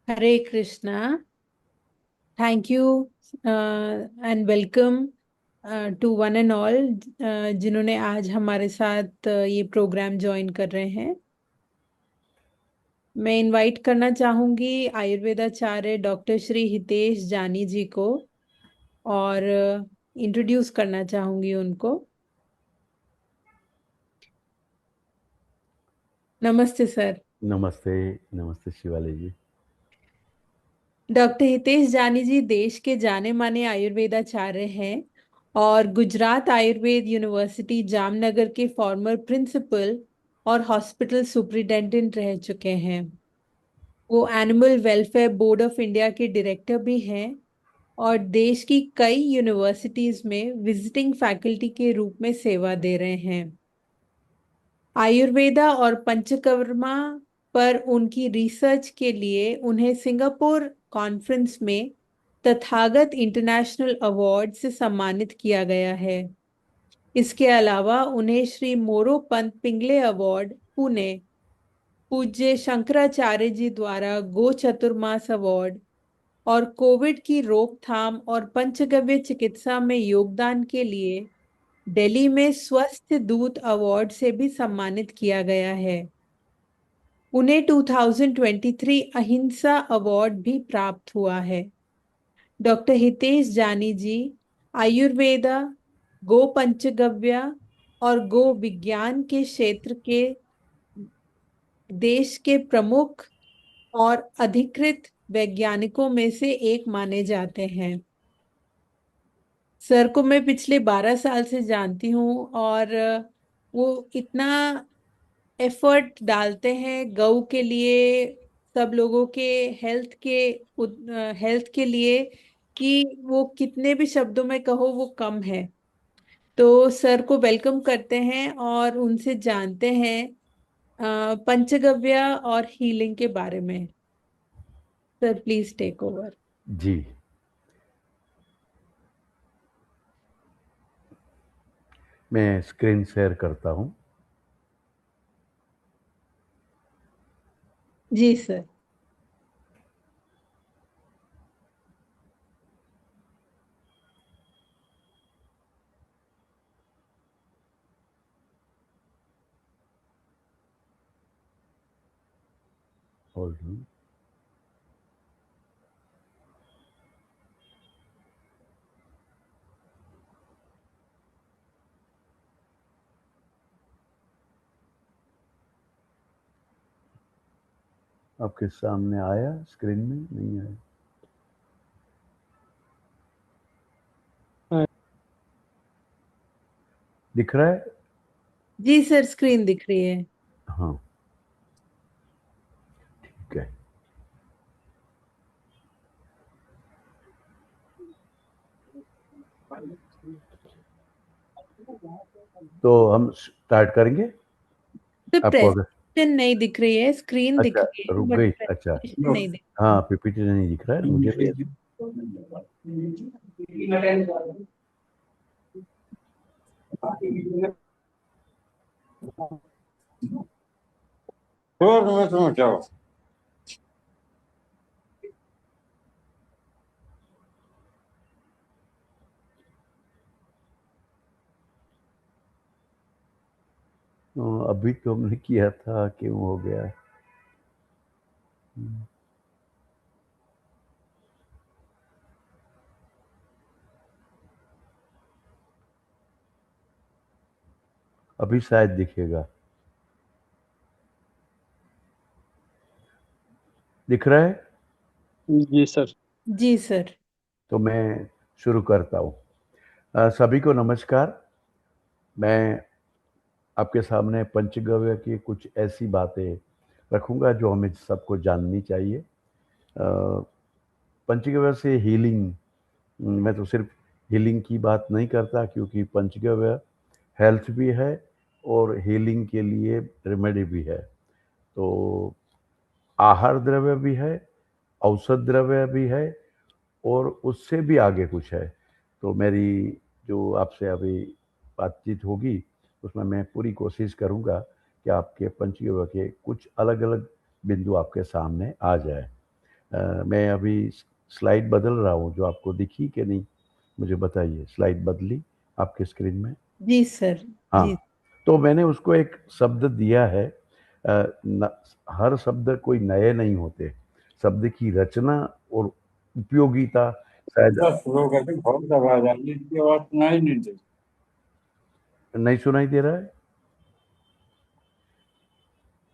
Hare Krishna. Thank you and welcome to one and all जिन्होंने आज हमारे साथ ये प्रोग्राम ज्वाइन कर रहे हैं। मैं इनवाइट करना चाहूंगी आयुर्वेदाचार्य डॉक्टर श्री हितेश जानी जी को और इंट्रोड्यूस करना चाहूंगी उनको। नमस्ते सर। नमस्ते। नमस्ते शिवाली जी। डॉक्टर हितेश जानी जी देश के जाने माने आयुर्वेदाचार्य हैं और गुजरात आयुर्वेद यूनिवर्सिटी जामनगर के फॉर्मर प्रिंसिपल और हॉस्पिटल सुपरिटेंडेंट रह चुके हैं। वो animal welfare board of India के डायरेक्टर भी हैं और देश की कई यूनिवर्सिटीज में विजिटिंग फैकल्टी के रूप में सेवा दे रहे हैं। आयुर्वेदा और पंचकर्मा पर उनकी रिसर्च के लिए उन्हें सिंगापुर कॉन्फ्रेंस में तथागत इंटरनेशनल अवार्ड से सम्मानित किया गया है। इसके अलावा उन्हें श्री मोरोपंत पिंगले अवार्ड पुणे पूज्य शंकराचार्य जी द्वारा गो चतुर्मास अवार्ड और कोविड की रोकथाम और पंचगव्य चिकित्सा में योगदान के लिए दिल्ली में स्वस्थ दूत अवार्ड से भी सम्मानित किया गया है। उन्हें 2023 अहिंसा अवार्ड भी प्राप्त हुआ है। डॉक्टर हितेश जानी जी आयुर्वेदा, गो पंचगव्य और गो विज्ञान के क्षेत्र के देश के प्रमुख और अधिकृत वैज्ञानिकों में से एक माने जाते हैं। सर को मैं पिछले 12 साल से जानती हूँ और वो इतना एफर्ट डालते हैं गौ के लिए, सब लोगों के हेल्थ के हेल्थ के लिए कि वो कितने भी शब्दों में कहो वो कम है। तो सर को वेलकम करते हैं और उनसे जानते हैं पंचगव्य और हीलिंग के बारे में। Sir please take over. जी, मैं स्क्रीन शेयर करता हूँ। जी सर। Hold on. आपके सामने आया, स्क्रीन में नहीं आया? दिख रहा है? जी सर, स्क्रीन दिख रही है। हाँ, ठीक है। तो हम स्टार्ट करेंगे। तो आपको अगर प्रेजेंटेशन नहीं दिख रही है, स्क्रीन दिख अच्छा रही है रुक बट गई। अच्छा, प्रेजेंटेशन नहीं दिख हाँ पीपीटी नहीं दिख रहा है मुझे भी। मैं समझ जाओ। अभी तो हमने किया था, क्यों हो गया? अभी शायद दिखेगा। दिख रहा है? जी सर। जी सर। तो मैं शुरू करता हूँ। सभी को नमस्कार। मैं आपके सामने पंचगव्य की कुछ ऐसी बातें रखूंगा जो हमें सबको जाननी चाहिए। पंचगव्य से हीलिंग, मैं तो सिर्फ हीलिंग की बात नहीं करता, क्योंकि पंचगव्य हेल्थ भी है और हीलिंग के लिए रेमेडी भी है। तो आहार द्रव्य भी है, औषध द्रव्य भी है और उससे भी आगे कुछ है। तो मेरी जो आपसे अभी बातचीत होगी उसमें मैं पूरी कोशिश करूंगा कि आपके पंचगव्य के कुछ अलग अलग बिंदु आपके सामने आ जाए। मैं अभी स्लाइड बदल रहा हूँ, जो आपको दिखी कि नहीं मुझे बताइए। स्लाइड बदली आपके स्क्रीन में? जी सर। हाँ, जी। तो मैंने उसको एक शब्द दिया है। हर शब्द कोई नए नहीं होते, शब्द की रचना और उपयोगिता शायद। बस स्लो करके बहुत आवाज आ रही है, इसकी आवाज सुनाई नहीं दे। नहीं सुनाई दे रहा है?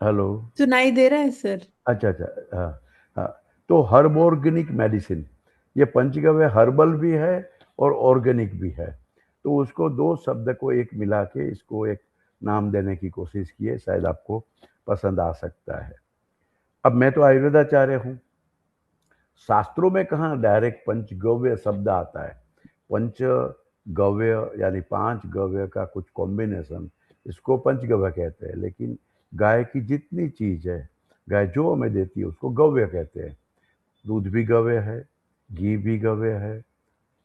हेलो? सुनाई दे रहा है सर। अच्छा अच्छा, हाँ हाँ। तो हर्ब ऑर्गेनिक मेडिसिन, ये पंचगव्य हर्बल भी है और ऑर्गेनिक भी है। तो उसको दो शब्द को एक मिला के इसको एक नाम देने की कोशिश की है, शायद आपको पसंद आ सकता है। अब मैं तो आयुर्वेदाचार्य हूँ, शास्त्रों में कहाँ डायरेक्ट पंचगव्य शब्द आता है। पंचगव्य यानी पांच गव्य का कुछ कॉम्बिनेशन, इसको पंचगव्य कहते हैं। लेकिन गाय की जितनी चीज है, गाय जो हमें देती है उसको गव्य कहते हैं। दूध भी गव्य है, घी भी गव्य है,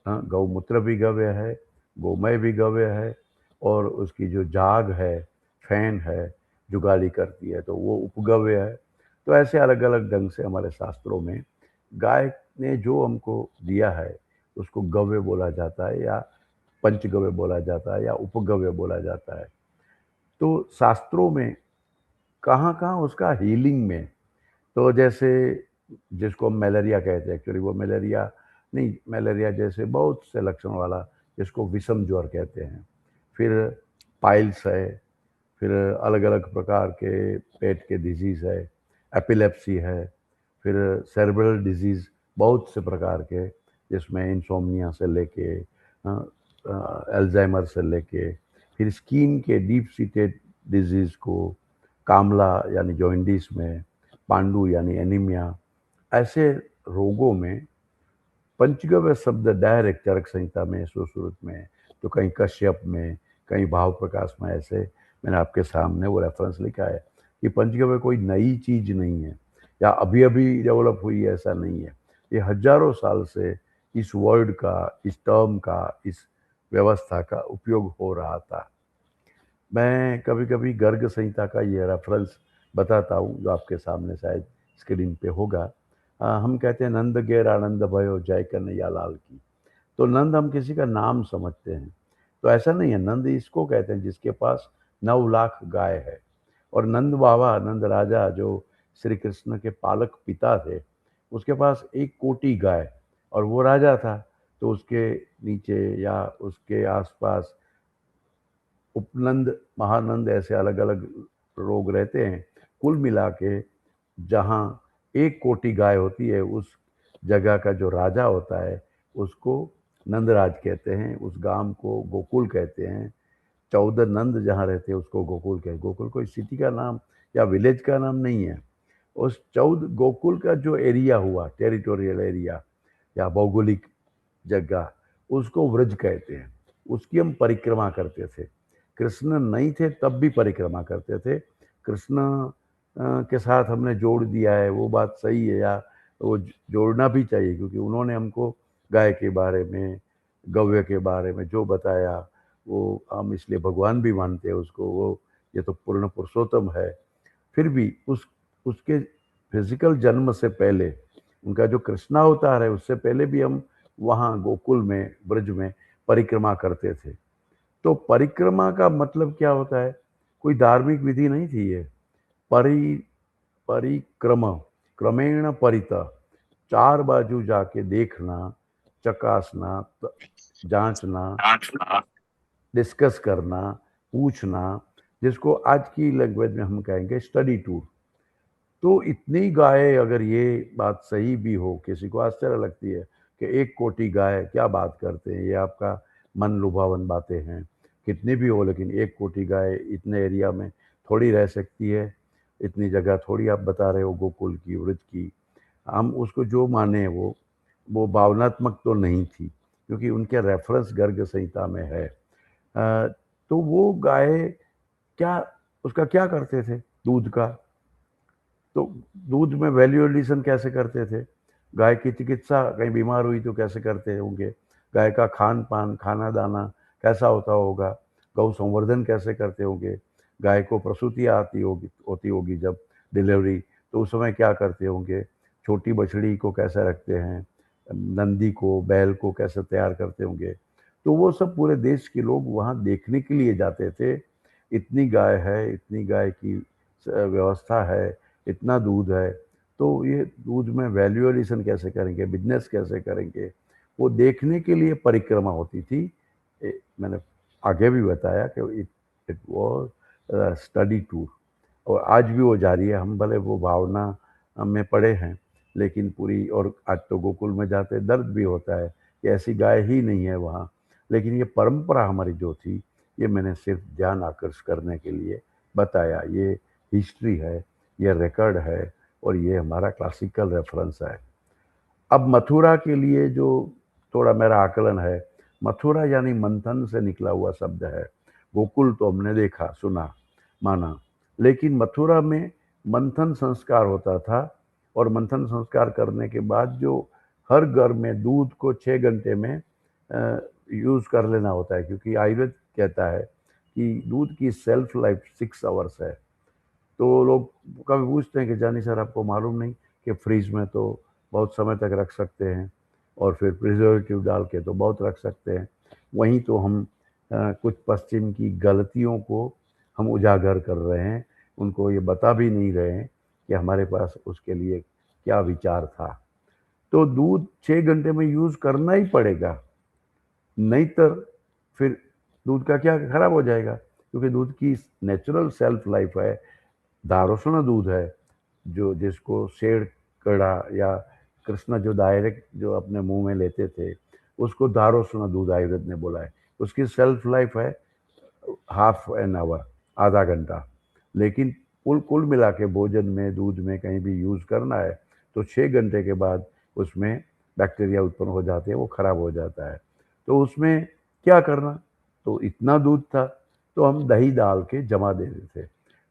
हाँ, गौमूत्र भी गव्य है, गोमय भी गव्य है, और उसकी जो जाग है, फैन है, जुगाली करती है, तो वो उपगव्य है। तो ऐसे अलग अलग ढंग से हमारे शास्त्रों में गाय ने जो हमको दिया है उसको गव्य बोला जाता है, या पंचगव्य बोला जाता है, या उपगव्य बोला जाता है। तो शास्त्रों में कहाँ कहाँ उसका हीलिंग में, तो जैसे जिसको हम मलेरिया कहते हैं, एक्चुअली वो मलेरिया नहीं, मलेरिया जैसे बहुत से लक्षण वाला, जिसको विषम ज्वर कहते हैं। फिर पाइल्स है, फिर अलग अलग प्रकार के पेट के डिजीज़ है, एपिलेप्सी है, फिर सेरेब्रल डिजीज़ बहुत से प्रकार के, जिसमें इंसोम्निया से लेके अल्जाइमर से लेके, फिर स्किन के डीप सीटेड डिजीज़ को कामला यानी जॉइंडिस में, पांडु यानी एनीमिया, ऐसे रोगों में पंचगव्य शब्द डायरेक्ट चरक संहिता में सुश्रुत में, तो कहीं कश्यप में, कहीं भाव प्रकाश में, ऐसे मैंने आपके सामने वो रेफरेंस लिखा है कि पंचगव्य कोई नई चीज नहीं है या अभी अभी डेवलप हुई है, ऐसा नहीं है। ये हजारों साल से इस वर्ड का, इस टर्म का, इस व्यवस्था का उपयोग हो रहा था। मैं कभी कभी गर्ग संहिता का ये रेफरेंस बताता हूँ, जो आपके सामने शायद स्क्रीन पे होगा। हम कहते हैं नंद गेर आनंद भयो जय कन्हैया लाल की। तो नंद हम किसी का नाम समझते हैं, तो ऐसा नहीं है। नंद इसको कहते हैं जिसके पास 9 लाख गाय है। और नंद बाबा, नंद राजा, जो श्री कृष्ण के पालक पिता थे, उसके पास 1 कोटि गाय, और वो राजा था। तो उसके नीचे या उसके आसपास उपनंद, महानंद, ऐसे अलग अलग लोग रहते हैं। कुल मिला के जहाँ 1 कोटि गाय होती है, उस जगह का जो राजा होता है उसको नंदराज कहते हैं। उस गांव को गोकुल कहते हैं। 14 नंद जहाँ रहते हैं उसको गोकुल कहते हैं। गोकुल कोई सिटी का नाम या विलेज का नाम नहीं है। उस 14 गोकुल का जो एरिया हुआ, टेरिटोरियल एरिया या भौगोलिक जगह, उसको व्रज कहते हैं। उसकी हम परिक्रमा करते थे। कृष्ण नहीं थे तब भी परिक्रमा करते थे। कृष्ण के साथ हमने जोड़ दिया है, वो बात सही है, या वो जोड़ना भी चाहिए, क्योंकि उन्होंने हमको गाय के बारे में, गव्य के बारे में जो बताया, वो हम इसलिए भगवान भी मानते हैं उसको। वो ये तो पूर्ण पुरुषोत्तम है। फिर भी उसके फिजिकल जन्म से पहले, उनका जो कृष्णावतार है उससे पहले भी हम वहाँ गोकुल में, ब्रज में परिक्रमा करते थे। तो परिक्रमा का मतलब क्या होता है? कोई धार्मिक विधि नहीं थी ये। परि परिक्रम, क्रमेण परित, 4 बाजू जाके देखना, चकासना, जांचना, डिस्कस करना, पूछना, जिसको आज की लैंग्वेज में हम कहेंगे स्टडी टूर। तो इतनी गाय, अगर ये बात सही भी हो, किसी को आश्चर्य लगती है कि 1 कोटि गाय, क्या बात करते हैं ये, आपका मन लुभावन बातें हैं। कितनी भी हो, लेकिन 1 कोटि गाय इतने एरिया में थोड़ी रह सकती है। इतनी जगह थोड़ी आप बता रहे हो गोकुल की, व्रज की। हम उसको जो माने, वो भावनात्मक तो नहीं थी, क्योंकि उनके रेफरेंस गर्ग संहिता में है। तो वो गाय क्या, उसका क्या करते थे दूध का? तो दूध में वैल्यू एडिशन कैसे करते थे? गाय की चिकित्सा, कहीं बीमार हुई तो कैसे करते होंगे? गाय का खान पान, खाना दाना कैसा होता होगा? गौ संवर्धन कैसे करते होंगे? गाय को प्रसूति आती होगी, होती होगी जब डिलीवरी, तो उस समय क्या करते होंगे? छोटी बछड़ी को कैसे रखते हैं, नंदी को, बैल को कैसे तैयार करते होंगे। तो वो सब पूरे देश के लोग वहाँ देखने के लिए जाते थे। इतनी गाय है, इतनी गाय की व्यवस्था है, इतना दूध है, तो ये दूध में वैल्यू एडिशन कैसे करेंगे, बिजनेस कैसे करेंगे, वो देखने के लिए परिक्रमा होती थी। मैंने आगे भी बताया कि इट वॉज स्टडी टूर, और आज भी वो जारी है। हम भले वो भावना में पड़े हैं, लेकिन पूरी, और आज तो गोकुल में जाते दर्द भी होता है कि ऐसी गाय ही नहीं है वहाँ। लेकिन ये परंपरा हमारी जो थी, ये मैंने सिर्फ ध्यान आकर्षित करने के लिए बताया। ये हिस्ट्री है, ये रिकॉर्ड है, और ये हमारा क्लासिकल रेफरेंस है। अब मथुरा के लिए जो थोड़ा मेरा आकलन है, मथुरा यानी मंथन से निकला हुआ शब्द है। गोकुल तो हमने देखा, सुना, माना, लेकिन मथुरा में मंथन संस्कार होता था, और मंथन संस्कार करने के बाद जो हर घर में दूध को 6 घंटे में यूज़ कर लेना होता है, क्योंकि आयुर्वेद कहता है कि दूध की सेल्फ लाइफ 6 आवर्स है। तो लोग कभी पूछते हैं कि जानी सर, आपको मालूम नहीं कि फ्रीज में तो बहुत समय तक रख सकते हैं, और फिर प्रिजर्वेटिव डाल के तो बहुत रख सकते हैं। वहीं तो हम कुछ पश्चिम की गलतियों को हम उजागर कर रहे हैं, उनको ये बता भी नहीं रहे हैं कि हमारे पास उसके लिए क्या विचार था। तो दूध 6 घंटे में यूज़ करना ही पड़ेगा, नहीं तो फिर दूध का क्या खराब हो जाएगा, क्योंकि दूध की नेचुरल सेल्फ लाइफ है। दारोशना दूध है, जो जिसको शेर कड़ा या कृष्ण जो डायरेक्ट जो अपने मुंह में लेते थे, उसको दारोशना दूध आयुर्वेद ने बोला है। उसकी सेल्फ लाइफ है हाफ एन आवर, आधा घंटा। लेकिन कुल कुल मिला के भोजन में, दूध में कहीं भी यूज़ करना है तो 6 घंटे के बाद उसमें बैक्टीरिया उत्पन्न हो जाते हैं, वो खराब हो जाता है। तो उसमें क्या करना, तो इतना दूध था तो हम दही डाल के जमा देते थे।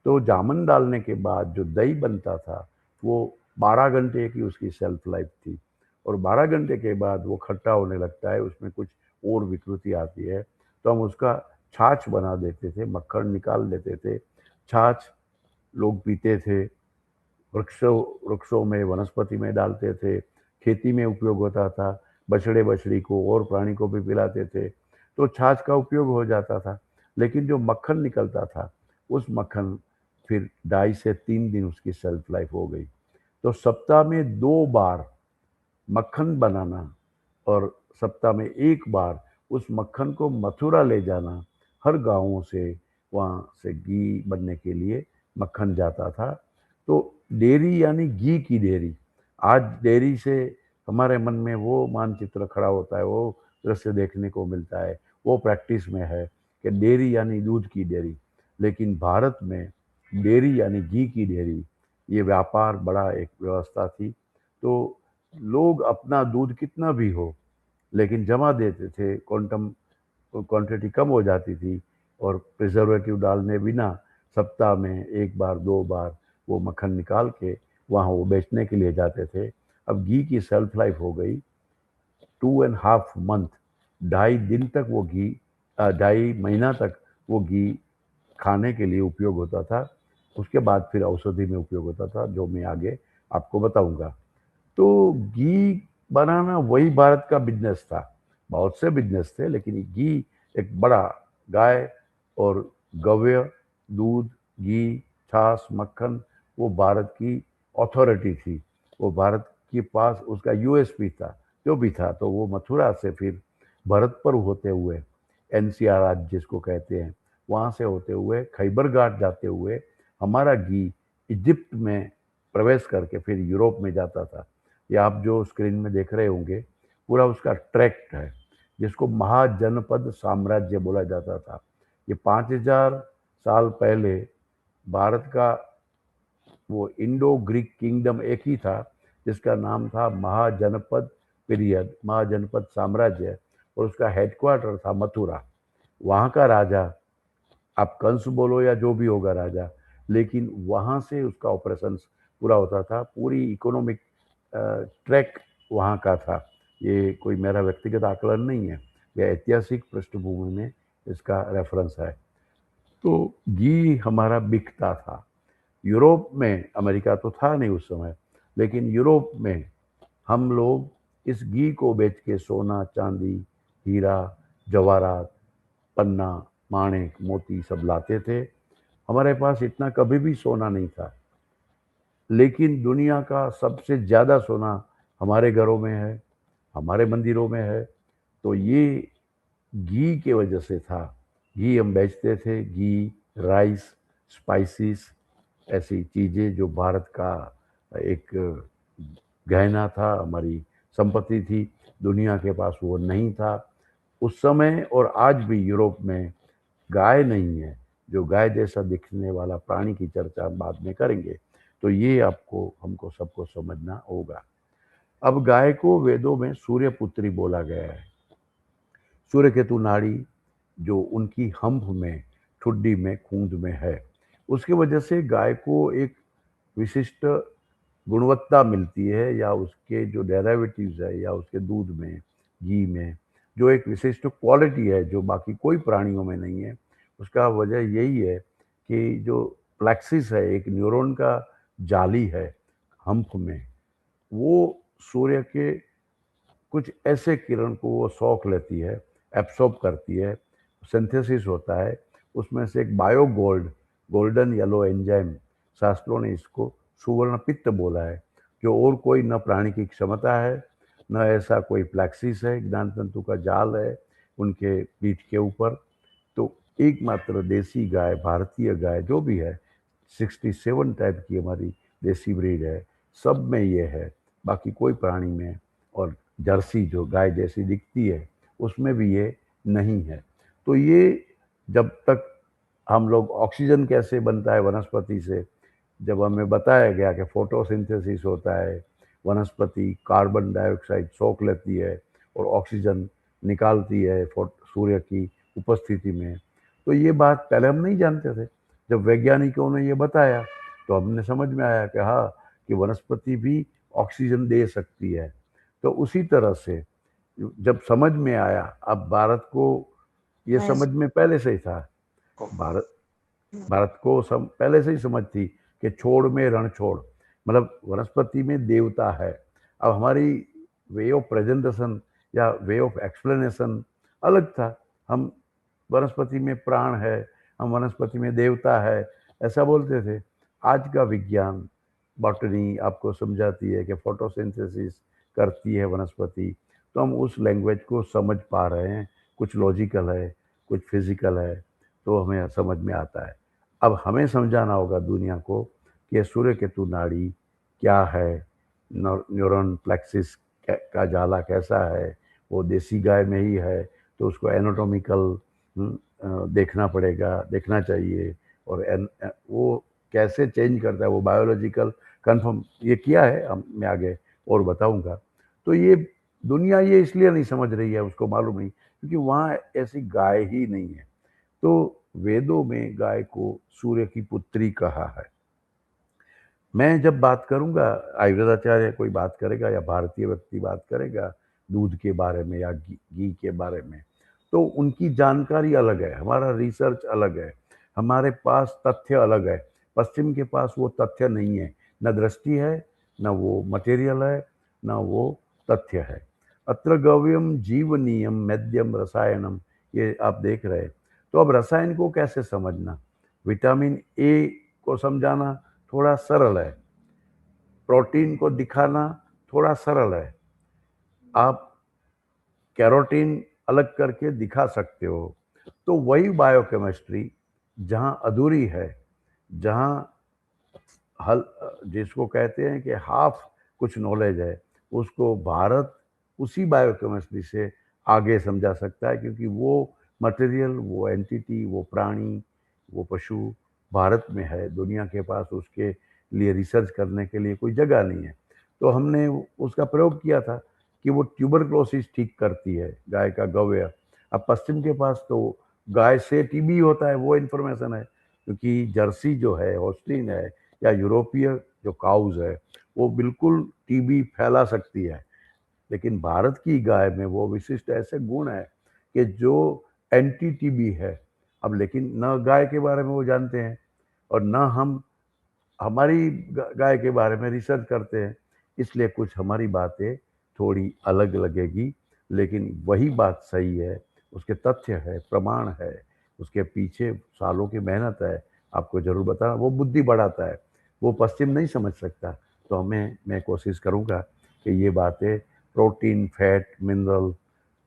तो जामन डालने के बाद जो दही बनता था वो 12 घंटे की उसकी सेल्फ लाइफ थी, और 12 घंटे के बाद वो खट्टा होने लगता है, उसमें कुछ और विकृति आती है, तो हम उसका छाछ बना देते थे, मक्खन निकाल लेते थे। छाछ लोग पीते थे, वृक्षों वृक्षों में, वनस्पति में डालते थे, खेती में उपयोग होता था, बछड़े बछड़ी को और प्राणी को भी पिलाते थे, तो छाछ का उपयोग हो जाता था। लेकिन जो मक्खन निकलता था, उस मक्खन फिर 2.5 से 3 दिन उसकी सेल्फ लाइफ हो गई। तो सप्ताह में 2 बार मक्खन बनाना, और सप्ताह में 1 बार उस मक्खन को मथुरा ले जाना। हर गाँवों से वहाँ से घी बनने के लिए मक्खन जाता था। तो डेयरी यानी घी की डेयरी। आज डेयरी से हमारे मन में वो मानचित्र खड़ा होता है, वो दृश्य देखने को मिलता है, वो प्रैक्टिस में है कि डेयरी यानी दूध की डेयरी। लेकिन भारत में डेयरी यानी घी की डेयरी, ये व्यापार बड़ा एक व्यवस्था थी। तो लोग अपना दूध कितना भी हो, लेकिन जमा देते थे, क्वांटम क्वांटिटी कम हो जाती थी, और प्रिजर्वेटिव डालने बिना सप्ताह में 1 बार 2 बार वो मक्खन निकाल के वहाँ वो बेचने के लिए जाते थे। अब घी की सेल्फ लाइफ हो गई 2.5 मंथ, 2.5 दिन तक वो घी, 2.5 महीना तक वो घी खाने के लिए उपयोग होता था। उसके बाद फिर औषधि में उपयोग होता था, जो मैं आगे आपको बताऊंगा। तो घी बनाना वही भारत का बिजनेस था। बहुत से बिजनेस थे, लेकिन घी एक बड़ा, गाय और गव्य दूध, घी, छाछ, मक्खन, वो भारत की अथॉरिटी थी। वो भारत के पास उसका यूएसपी था, जो भी था। तो वो मथुरा से फिर भरतपुर होते हुए, एनसीआर आज जिसको कहते हैं, वहाँ से होते हुए खैबर घाट जाते हुए हमारा घी इजिप्ट में प्रवेश करके फिर यूरोप में जाता था। ये आप जो स्क्रीन में देख रहे होंगे, पूरा उसका ट्रैक्ट है, जिसको महाजनपद साम्राज्य बोला जाता था। ये 5000 साल पहले भारत का वो इंडो ग्रीक किंगडम एक ही था, जिसका नाम था महाजनपद पीरियड, महाजनपद साम्राज्य, और उसका हेडक्वार्टर था मथुरा। वहाँ का राजा, आप कंस बोलो या जो भी होगा राजा, लेकिन वहाँ से उसका ऑपरेशन पूरा होता था। पूरी इकोनॉमिक ट्रैक वहाँ का था। ये कोई मेरा व्यक्तिगत आकलन नहीं है, यह ऐतिहासिक पृष्ठभूमि में इसका रेफरेंस है। तो घी हमारा बिकता था यूरोप में, अमेरिका तो था नहीं उस समय, लेकिन यूरोप में हम लोग इस घी को बेच के सोना, चांदी, हीरा, जवाहरात, पन्ना, माणिक, मोती सब लाते थे। हमारे पास इतना कभी भी सोना नहीं था, लेकिन दुनिया का सबसे ज़्यादा सोना हमारे घरों में है, हमारे मंदिरों में है। तो ये घी की वजह से था। घी हम बेचते थे, घी, राइस, स्पाइसेस, ऐसी चीज़ें जो भारत का एक गहना था, हमारी संपत्ति थी। दुनिया के पास वो नहीं था उस समय। और आज भी यूरोप में गाय नहीं है, जो गाय जैसा दिखने वाला प्राणी की चर्चा हम बाद में करेंगे। तो ये आपको हमको सबको समझना होगा। अब गाय को वेदों में सूर्य पुत्री बोला गया है। सूर्य केतु नाड़ी जो उनकी हम्प में, ठुड्डी में, खूंद में है, उसकी वजह से गाय को एक विशिष्ट गुणवत्ता मिलती है, या उसके जो डेरिवेटिव्स है, या उसके दूध में, घी में जो एक विशिष्ट क्वालिटी है जो बाकी कोई प्राणियों में नहीं है। उसका वजह यही है कि जो प्लेक्सिस है, एक न्यूरॉन का जाली है हम्प में, वो सूर्य के कुछ ऐसे किरण को वो सोख लेती है, एब्सॉर्ब करती है, सिंथेसिस होता है उसमें से एक bio gold, golden yellow enzyme, शास्त्रों ने इसको सुवर्ण पित्त बोला है, जो और कोई न प्राणी की क्षमता है, न ऐसा कोई प्लेक्सिस है, ज्ञान तंतु का जाल है उनके पीठ के ऊपर। तो एकमात्र देसी गाय, भारतीय गाय जो भी है, 67 टाइप की हमारी देसी ब्रीड है, सब में ये है, बाकी कोई प्राणी में, और जर्सी जो गाय जैसी दिखती है उसमें भी ये नहीं है। तो ये जब तक हम लोग ऑक्सीजन कैसे बनता है वनस्पति से, जब हमें बताया गया कि फोटोसिंथेसिस होता है, वनस्पति कार्बन डाइऑक्साइड सोख लेती है और ऑक्सीजन निकालती है सूर्य की उपस्थिति में, तो ये बात पहले हम नहीं जानते थे। जब वैज्ञानिकों ने ये बताया तो हमने समझ में आया कि हाँ, कि वनस्पति भी ऑक्सीजन दे सकती है। तो उसी तरह से जब समझ में आया, अब भारत को ये समझ में पहले से ही था, भारत भारत को पहले से ही समझ थी कि छोड़ में रण छोड़, मतलब वनस्पति में देवता है। अब हमारी वे ऑफ प्रेजेंटेशन या वे ऑफ एक्सप्लेनेशन अलग था। हम वनस्पति में प्राण है, हम वनस्पति में देवता है, ऐसा बोलते थे। आज का विज्ञान, बॉटनी आपको समझाती है कि फोटोसिंथेसिस करती है वनस्पति, तो हम उस लैंग्वेज को समझ पा रहे हैं। कुछ लॉजिकल है, कुछ फिजिकल है, तो हमें समझ में आता है। अब हमें समझाना होगा दुनिया को कि सूर्य केतु नाड़ी क्या है, न्यूरॉन प्लेक्सिस का जाला कैसा है। वो देसी गाय में ही है, तो उसको एनाटॉमिकल देखना पड़ेगा, देखना चाहिए। और वो कैसे चेंज करता है, वो बायोलॉजिकल कंफर्म ये किया है, मैं आगे और बताऊंगा। तो ये दुनिया ये इसलिए नहीं समझ रही है, उसको मालूम नहीं, क्योंकि वहाँ ऐसी गाय ही नहीं है। तो वेदों में गाय को सूर्य की पुत्री कहा है। मैं जब बात करूंगा, आयुर्वेदाचार्य कोई बात करेगा या भारतीय व्यक्ति बात करेगा दूध के बारे में या घी के बारे में, तो उनकी जानकारी अलग है, हमारा रिसर्च अलग है, हमारे पास तथ्य अलग है। पश्चिम के पास वो तथ्य नहीं है, न दृष्टि है, न वो मटेरियल है, न वो तथ्य है। अत्र गव्यम जीवनीयम मेद्यम रसायनम, ये आप देख रहे हैं। तो अब रसायन को कैसे समझना, विटामिन ए को समझाना थोड़ा सरल है, प्रोटीन को दिखाना थोड़ा सरल है। आप कैरोटीन अलग करके दिखा सकते हो। तो वही बायोकेमिस्ट्री जहां अधूरी है, जहां हल जिसको कहते हैं कि हाफ कुछ नॉलेज है, उसको भारत उसी बायोकेमिस्ट्री से आगे समझा सकता है, क्योंकि वो मटेरियल, वो एंटिटी, वो प्राणी, वो पशु भारत में है। दुनिया के पास उसके लिए रिसर्च करने के लिए कोई जगह नहीं है। तो हमने उसका प्रयोग किया था कि वो ट्यूबरक्लोसिस ठीक करती है, गाय का गव्य। अब पश्चिम के पास तो गाय से टीबी होता है, वो इन्फॉर्मेशन है, क्योंकि जर्सी जो है, होस्टीन है, या यूरोपीय जो काउज है, वो बिल्कुल टीबी फैला सकती है। लेकिन भारत की गाय में वो विशिष्ट ऐसे गुण है कि जो एंटी टीबी है। अब लेकिन न गाय के बारे में वो जानते हैं, और न हम हमारी गाय के बारे में रिसर्च करते हैं। इसलिए कुछ हमारी बातें थोड़ी अलग लगेगी, लेकिन वही बात सही है, उसके तथ्य है, प्रमाण है, उसके पीछे सालों की मेहनत है, आपको ज़रूर बताना। वो बुद्धि बढ़ाता है, वो पश्चिम नहीं समझ सकता। तो मैं कोशिश करूँगा कि ये बातें प्रोटीन, फैट, मिनरल,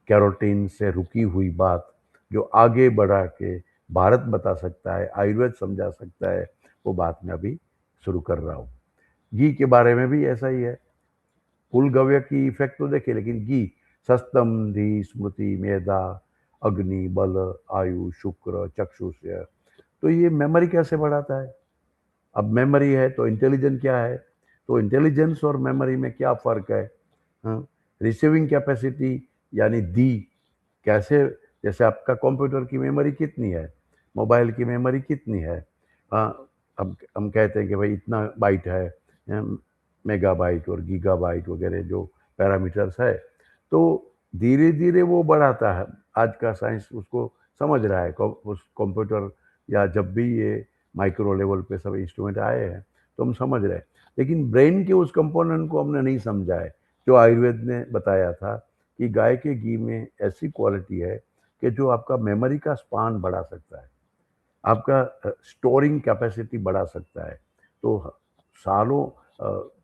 कैरोटीन से रुकी हुई बात जो आगे बढ़ा के भारत बता सकता है, आयुर्वेद समझा सकता है, वो बात मैं अभी शुरू कर रहा हूँ। घी के बारे में भी ऐसा ही है। फूलगव्य की इफेक्ट तो देखिए, लेकिन घी सस्तम धी स्मृति मेधा अग्नि बल आयु शुक्र चक्षुष्य, तो ये मेमोरी कैसे बढ़ाता है। अब मेमोरी है तो इंटेलिजेंस क्या है, तो इंटेलिजेंस और मेमोरी में क्या फ़र्क है। हाँ, रिसीविंग कैपेसिटी यानी दी कैसे, जैसे आपका कंप्यूटर की मेमोरी कितनी है, मोबाइल की मेमोरी कितनी है। हाँ, अब हम कहते हैं कि भाई इतना बाइट है, मेगाबाइट और गीगाबाइट वगैरह जो पैरामीटर्स है, तो धीरे धीरे वो बढ़ाता है। आज का साइंस उसको समझ रहा है, उस कंप्यूटर या जब भी ये माइक्रो लेवल पे सब इंस्ट्रूमेंट आए हैं तो हम समझ रहे हैं, लेकिन ब्रेन के उस कंपोनेंट को हमने नहीं समझा है, जो आयुर्वेद ने बताया था कि गाय के घी में ऐसी क्वालिटी है कि जो आपका मेमोरी का स्पान बढ़ा सकता है, आपका स्टोरिंग कैपेसिटी बढ़ा सकता है। तो सालों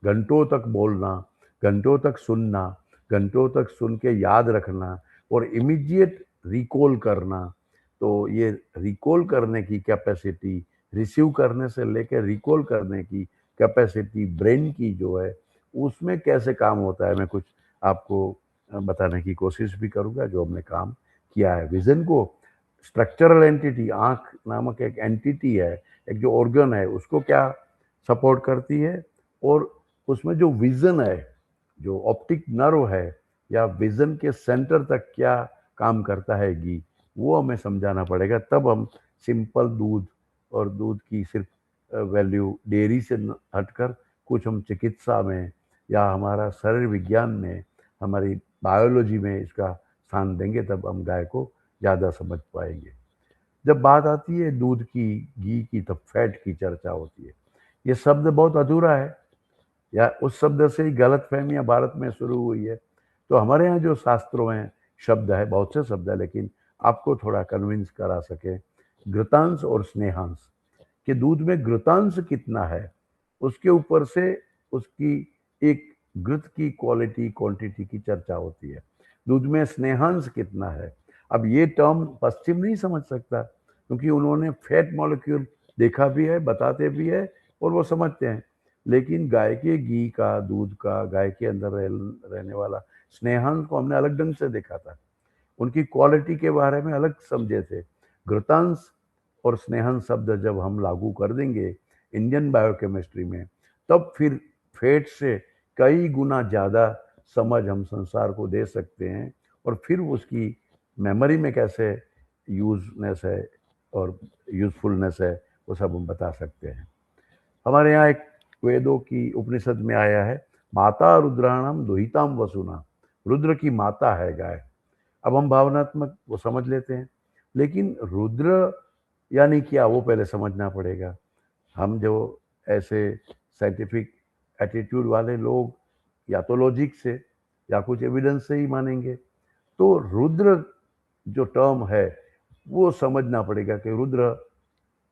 घंटों तक बोलना, घंटों तक सुनना, घंटों तक सुन के याद रखना और इमीडिएट रिकॉल करना, तो ये रिकॉल करने की कैपेसिटी, रिसीव करने से लेकर रिकॉल करने की कैपेसिटी ब्रेन की जो है, उसमें कैसे काम होता है, मैं कुछ आपको बताने की कोशिश भी करूँगा जो हमने काम किया है। विज़न को स्ट्रक्चरल एंटिटी, आँख नामक एक एंटिटी है, एक जो ऑर्गन है, उसको क्या सपोर्ट करती है, और उसमें जो विज़न है, जो ऑप्टिक नर्व है या विज़न के सेंटर तक क्या काम करता है घी, वो हमें समझाना पड़ेगा। तब हम सिंपल दूध और दूध की सिर्फ वैल्यू डेयरी से हटकर कुछ हम चिकित्सा में या हमारा शरीर विज्ञान में, हमारी बायोलॉजी में इसका स्थान देंगे, तब हम गाय को ज़्यादा समझ पाएंगे। जब बात आती है दूध की, घी की, तब फैट की चर्चा होती है। ये शब्द बहुत अधूरा है, या उस शब्द से ही गलतफहमियां भारत में शुरू हुई है। तो हमारे यहाँ जो शास्त्रों में शब्द है, बहुत से शब्द है, लेकिन आपको थोड़ा कन्विंस करा सके, घृतांश और स्नेहांश, कि दूध में घृतांश कितना है, उसके ऊपर से उसकी एक घृत की क्वालिटी क्वांटिटी की चर्चा होती है। दूध में स्नेहांश कितना है, अब ये टर्म पश्चिम नहीं समझ सकता, क्योंकि उन्होंने फैट मॉलिक्यूल देखा भी है, बताते भी है और वो समझते हैं, लेकिन गाय के घी का, दूध का, गाय के अंदर रहने वाला स्नेहांश को हमने अलग ढंग से देखा था, उनकी क्वालिटी के बारे में अलग समझे थे। घृतांश और स्नेहन शब्द जब हम लागू कर देंगे इंडियन बायोकेमिस्ट्री में, तब फिर फैट से कई गुना ज़्यादा समझ हम संसार को दे सकते हैं, और फिर उसकी मेमोरी में कैसे यूजनेस है और यूजफुलनेस है, वो सब हम बता सकते हैं। हमारे यहाँ एक वेदों की उपनिषद में आया है, माता रुद्राणम दुहिताम वसुना, रुद्र की माता है गाय। अब हम भावनात्मक वो समझ लेते हैं, लेकिन रुद्र यानी क्या, वो पहले समझना पड़ेगा। हम जो ऐसे साइंटिफिक एटीट्यूड वाले लोग या तो लॉजिक से या कुछ एविडेंस से ही मानेंगे, तो रुद्र जो टर्म है वो समझना पड़ेगा कि रुद्र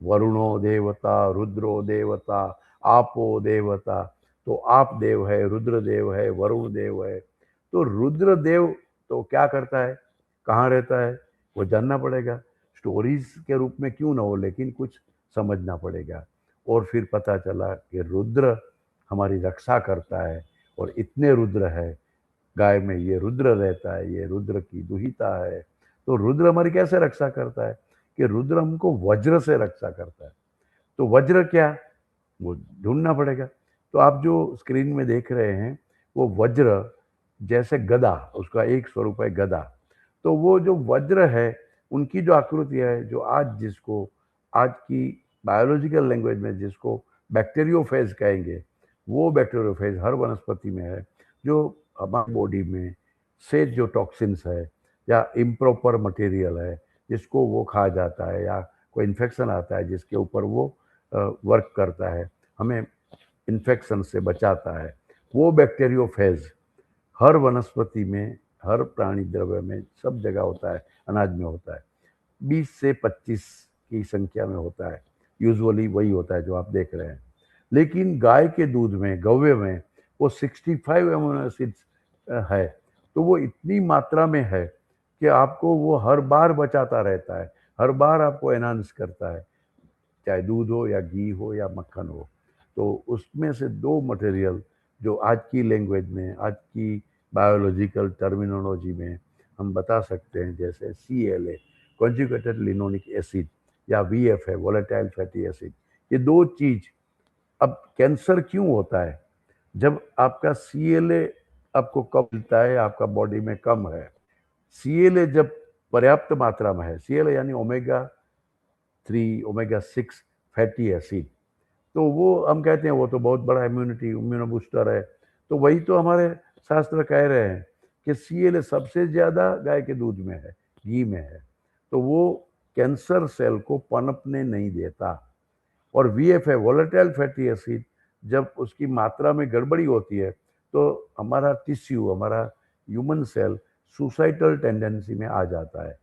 वरुणो देवता, रुद्रो देवता, आपो देवता, तो आप देव है, रुद्र देव है, वरुण देव है। तो रुद्र देव तो क्या करता है, कहाँ रहता है, वो जानना पड़ेगा। स्टोरीज के रूप में क्यों ना हो, लेकिन कुछ समझना पड़ेगा। और फिर पता चला कि रुद्र हमारी रक्षा करता है, और इतने रुद्र है गाय में, ये रुद्र रहता है, ये रुद्र की दुहिता है। तो रुद्र हमारी कैसे रक्षा करता है, कि रुद्र हमको वज्र से रक्षा करता है। तो वज्र क्या, वो ढूंढना पड़ेगा। तो आप जो स्क्रीन में देख रहे हैं वो वज्र, जैसे गदा, उसका एक स्वरूप है गदा। तो वो जो वज्र है, उनकी जो आकृति है, जो आज की बायोलॉजिकल लैंग्वेज में जिसको बैक्टीरियोफेज कहेंगे, वो बैक्टीरियोफेज हर वनस्पति में है, जो हमारी बॉडी में से जो टॉक्सिन्स है या इम्प्रॉपर मटेरियल है जिसको वो खा जाता है, या कोई इन्फेक्शन आता है जिसके ऊपर वो वर्क करता है, हमें इन्फेक्शन से बचाता है, वो बैक्टीरियोफेज हर वनस्पति में, हर प्राणी द्रव्य में, सब जगह होता है, अनाज में होता है, 20 से 25 की संख्या में होता है। यूजुअली वही होता है जो आप देख रहे हैं। लेकिन गाय के दूध में, गौवे में वो 65 अमीनो एसिड्स है। तो वो इतनी मात्रा में है कि आपको वो हर बार बचाता रहता है, हर बार आपको एनहांस करता है, चाहे दूध हो या घी हो या मक्खन हो। तो उसमें से दो मटेरियल जो आज की लैंग्वेज में, आज की बायोलॉजिकल टर्मिनोलॉजी में हम बता सकते हैं, जैसे CLA कॉन्जुगेटेड लिनोलिक एसिड या VFA वोलेटाइल फैटी एसिड, ये दो चीज। अब कैंसर क्यों होता है? जब आपका CLA आपको कम मिलता है, आपका बॉडी में कम है। CLA जब पर्याप्त मात्रा में है, CLA यानी ओमेगा 3 ओमेगा 6 फैटी एसिड, तो वो हम कहते हैं वो तो बहुत बड़ा इम्यूनो बूस्टर है। तो वही तो हमारे शास्त्र कह रहे हैं कि CLA सबसे ज्यादा गाय के दूध में है, घी में है। तो वो कैंसर सेल को पनपने नहीं देता। और VFA वोलेटाइल फैटी एसिड जब उसकी मात्रा में गड़बड़ी होती है तो हमारा टिश्यू, हमारा ह्यूमन सेल सुसाइडल टेंडेंसी में आ जाता है।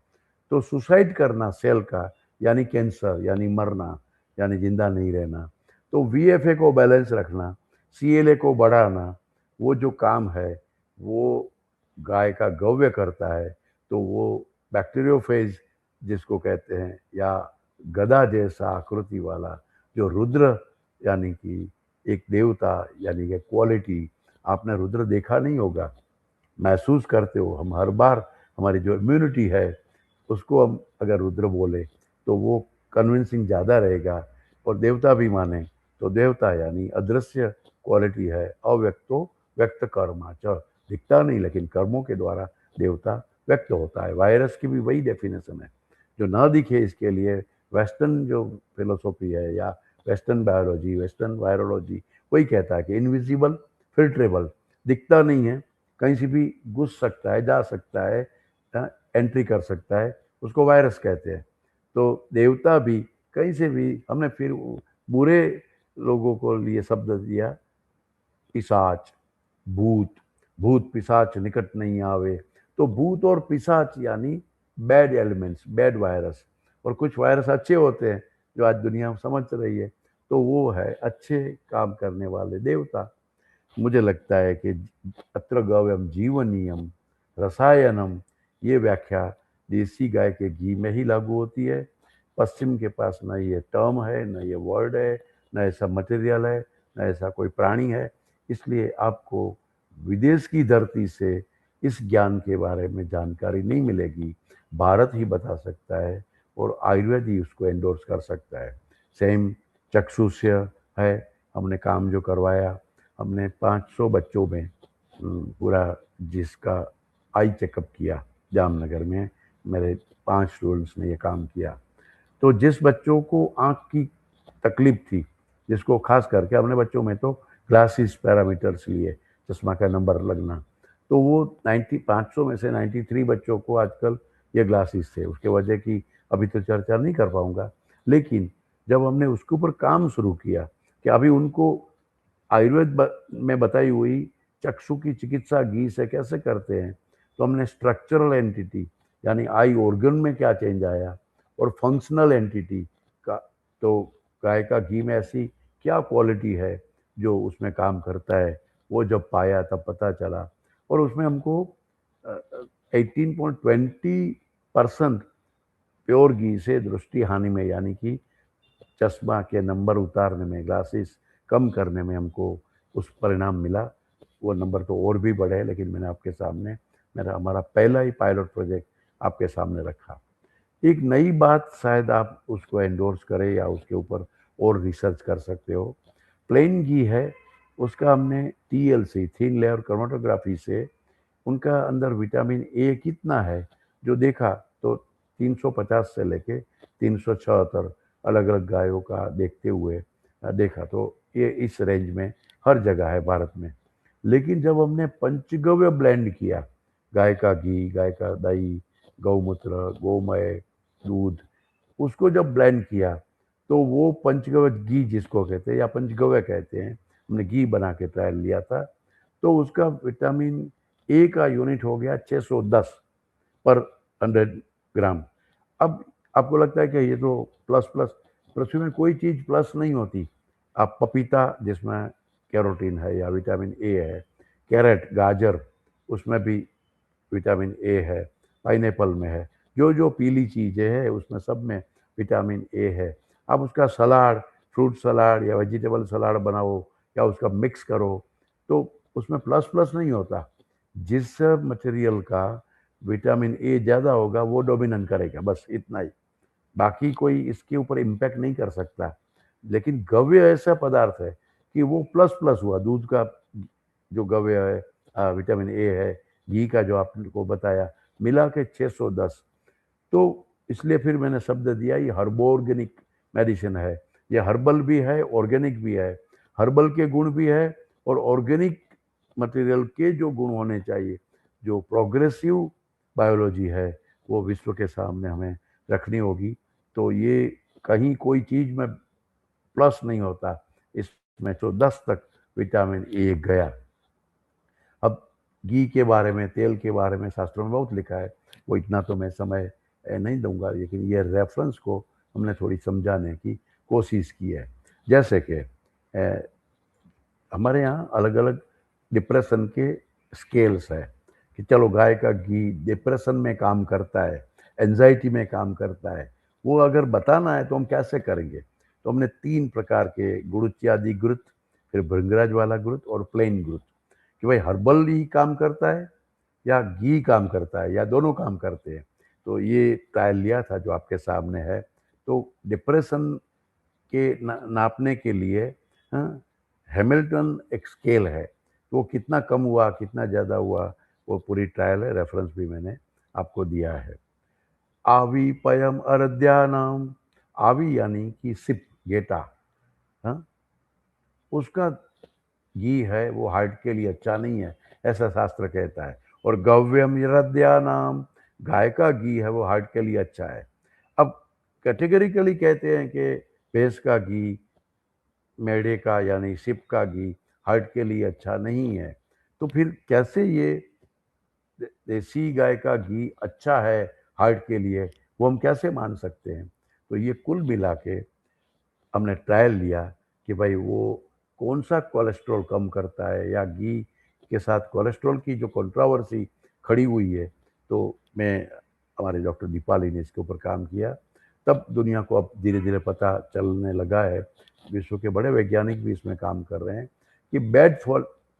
तो सुसाइड करना सेल का यानी कैंसर, यानी मरना, यानी जिंदा नहीं रहना। तो VFA को बैलेंस रखना, CLA को बढ़ाना, वो जो काम है वो गाय का गव्य करता है। तो वो बैक्टीरियोफेज जिसको कहते हैं, या गदा जैसा आकृति वाला जो रुद्र यानी कि एक देवता यानी कि क्वालिटी, आपने रुद्र देखा नहीं होगा, महसूस करते हो। हम हर बार हमारी जो इम्यूनिटी है उसको हम अगर रुद्र बोले तो वो कन्विंसिंग ज़्यादा रहेगा। और देवता भी माने तो देवता यानी अदृश्य क्वालिटी है, अव्यक्तो व्यक्त कर्माच, दिखता नहीं लेकिन कर्मों के द्वारा देवता व्यक्त होता है। वायरस की भी वही डेफिनेशन है, जो ना दिखे इसके लिए वेस्टर्न जो फिलोसॉफी है या वेस्टर्न बायोलॉजी, वेस्टर्न वायरोलॉजी वही कहता है कि इनविजिबल फिल्ट्रेबल, दिखता नहीं है, कहीं से भी घुस सकता है, जा सकता है, एंट्री कर सकता है, उसको वायरस कहते हैं। तो देवता भी कहीं से भी, हमने फिर बुरे लोगों को लिए शब्द दिया, पिशाच, भूत, भूत पिशाच निकट नहीं आवे। तो भूत और पिशाच यानी बैड एलिमेंट्स, बैड वायरस। और कुछ वायरस अच्छे होते हैं जो आज दुनिया समझ रही है, तो वो है अच्छे काम करने वाले देवता। मुझे लगता है कि अत्र गव्यम जीवनीयम रसायनम, ये व्याख्या देसी गाय के घी में ही लागू होती है। पश्चिम के पास न ये टर्म है, न ये वर्ड है, न ऐसा मटेरियल है, न ऐसा कोई प्राणी है। इसलिए आपको विदेश की धरती से इस ज्ञान के बारे में जानकारी नहीं मिलेगी। भारत ही बता सकता है और आयुर्वेद ही उसको एंडोर्स कर सकता है। सेम चक्षुष्य है, हमने काम जो करवाया, हमने 500 बच्चों में पूरा जिसका आई चेकअप किया जामनगर में, मेरे 5 स्टूडेंट्स ने ये काम किया। तो जिस बच्चों को आँख की तकलीफ थी, जिसको खास करके हमने बच्चों में तो ग्लासेस पैरामीटर्स लिए, चश्मा का नंबर लगना, तो वो 500 में से 93 बच्चों को आजकल ये ग्लासेस थे। उसके वजह की अभी तो चर्चा नहीं कर पाऊंगा, लेकिन जब हमने उसके ऊपर काम शुरू किया कि अभी उनको आयुर्वेद में बताई हुई चक्षु की चिकित्सा घी से कैसे करते हैं, तो हमने स्ट्रक्चरल एंटिटी यानी आई ऑर्गन में क्या चेंज आया, और फंक्शनल एंटिटी का, तो गाय का घी में ऐसी क्या क्वालिटी है जो उसमें काम करता है, वो जब पाया तब पता चला। और उसमें हमको 18.20% प्योर घी से दृष्टि हानि में, यानी कि चश्मा के नंबर उतारने में, ग्लासेस कम करने में हमको उस परिणाम मिला। वो नंबर तो और भी बढ़े, लेकिन मैंने आपके सामने हमारा पहला ही पायलट प्रोजेक्ट आपके सामने रखा। एक नई बात शायद आप उसको एंडोर्स करें या उसके ऊपर और रिसर्च कर सकते हो। प्लेन घी है, उसका हमने TLC थिन लेयर क्रोमेटोग्राफी से उनका अंदर विटामिन ए कितना है जो देखा, तो 350 से लेके 376 अलग अलग गायों का देखते हुए देखा, तो ये इस रेंज में हर जगह है भारत में। लेकिन जब हमने पंचगव्य ब्लेंड किया, गाय का घी, गाय का दही, गौमूत्र, गोमय, दूध, उसको जब ब्लेंड किया तो वो पंचगव्य घी जिसको कहते हैं या पंचगव्य कहते हैं, हमने घी बना के ट्रायल लिया था, तो उसका विटामिन ए का यूनिट हो गया 610 पर 100 ग्राम। अब आपको लगता है कि ये तो प्लस प्लस, पृथ्वी में कोई चीज़ प्लस नहीं होती। आप पपीता जिसमें कैरोटीन है या विटामिन ए है, कैरेट गाजर उसमें भी विटामिन ए है, पाइनएप्पल में है, जो जो पीली चीज़ें हैं उसमें सब में विटामिन ए है। आप उसका सलाद, फ्रूट सलाद या वेजिटेबल सलाद बनाओ या उसका मिक्स करो तो उसमें प्लस प्लस नहीं होता। जिस मटेरियल का विटामिन ए ज़्यादा होगा वो डोमिनेट करेगा, बस इतना ही। बाकी कोई इसके ऊपर इम्पैक्ट नहीं कर सकता। लेकिन गव्य ऐसा पदार्थ है कि वो प्लस प्लस हुआ। दूध का जो गव्य है, विटामिन ए है, घी का जो आपको बताया, मिला के 610। तो इसलिए फिर मैंने शब्द दिया ये हर्बोर्गेनिक मेडिसिन है। ये हर्बल भी है, ऑर्गेनिक भी है। हर्बल के गुण भी है और ऑर्गेनिक मटेरियल के जो गुण होने चाहिए, जो प्रोग्रेसिव बायोलॉजी है, वो विश्व के सामने हमें रखनी होगी। तो ये कहीं कोई चीज में प्लस नहीं होता, इसमें तो 10 तक विटामिन ए गया। अब घी के बारे में, तेल के बारे में शास्त्रों में बहुत लिखा है, वो इतना तो मैं समय नहीं दूंगा, लेकिन ये रेफरेंस को हमने थोड़ी समझाने की कोशिश की है। जैसे कि हमारे यहाँ अलग अलग डिप्रेशन के स्केल्स है कि चलो गाय का घी डिप्रेशन में काम करता है, एंजाइटी में काम करता है, वो अगर बताना है तो हम कैसे करेंगे। तो हमने 3 प्रकार के गुरुत्यादि गुरुत, फिर भृंगराज वाला गुरुत और प्लेन गुरुत, कि भाई हर्बल ही काम करता है या घी काम करता है या दोनों काम करते हैं। तो ये ट्रायल लिया था जो आपके सामने है। तो डिप्रेशन के नापने के लिए हैमिल्टन एक स्केल है, तो वो कितना कम हुआ कितना ज़्यादा हुआ वो पूरी ट्रायल है, रेफरेंस भी मैंने आपको दिया है। आवी पयम अरद्या नाम, आवी यानी कि सिप, गेटा, हाँ, उसका घी है वो हार्ट के लिए अच्छा नहीं है, ऐसा शास्त्र कहता है। और गव्यम यरद्या नाम, गाय का घी है वो हार्ट के लिए अच्छा है। अब कैटेगरिकली कहते हैं कि भैंस का घी, मेढ़े का यानी सिप का घी हार्ट के लिए अच्छा नहीं है। तो फिर कैसे ये देसी गाय का घी अच्छा है हार्ट के लिए, वो हम कैसे मान सकते हैं। तो ये कुल मिला के हमने ट्रायल लिया कि भाई वो कौन सा कोलेस्ट्रॉल कम करता है, या घी के साथ कोलेस्ट्रॉल की जो कंट्रोवर्सी खड़ी हुई है, तो मैं, हमारे डॉक्टर दीपाली ने इसके ऊपर काम किया। तब दुनिया को अब धीरे धीरे पता चलने लगा है, विश्व के बड़े वैज्ञानिक भी इसमें काम कर रहे हैं कि बैड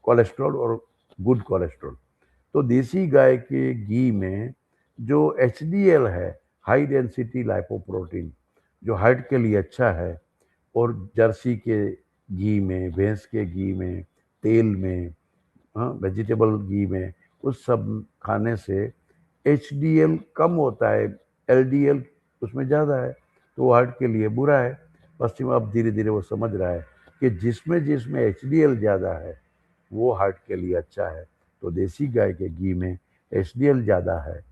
कोलेस्ट्रॉल और गुड कोलेस्ट्रॉल। तो देसी गाय के घी में जो HDL है, हाई डेंसिटी लाइपोप्रोटीन, जो हार्ट के लिए अच्छा है, और जर्सी के घी में, भैंस के घी में, तेल में, हाँ, वेजिटेबल घी में, उस सब खाने से HDL कम होता है, LDL उसमें ज़्यादा है, तो वो हार्ट के लिए बुरा है। पश्चिम अब धीरे धीरे वो समझ रहा है कि जिसमें जिसमें HDL ज़्यादा है वो हार्ट के लिए अच्छा है। तो देसी गाय के घी में HDL ज़्यादा है,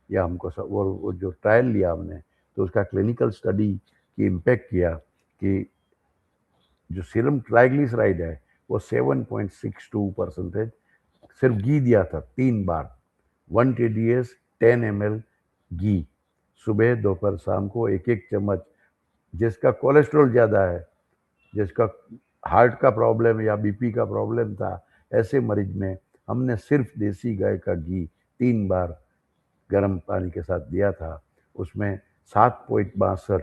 या हमको सब, वो जो ट्रायल लिया हमने तो उसका क्लिनिकल स्टडी की इम्पेक्ट किया कि जो सीरम ट्राइग्लिसराइड है वो 7.62%, सिर्फ घी दिया था 3 बार, 1 TDS 10 ml घी, सुबह दोपहर शाम को एक एक चम्मच। जिसका कोलेस्ट्रॉल ज़्यादा है, जिसका हार्ट का प्रॉब्लम या BP का प्रॉब्लम था, ऐसे मरीज में हमने सिर्फ देसी गाय का घी 3 बार गर्म पानी के साथ दिया था। उसमें 7.62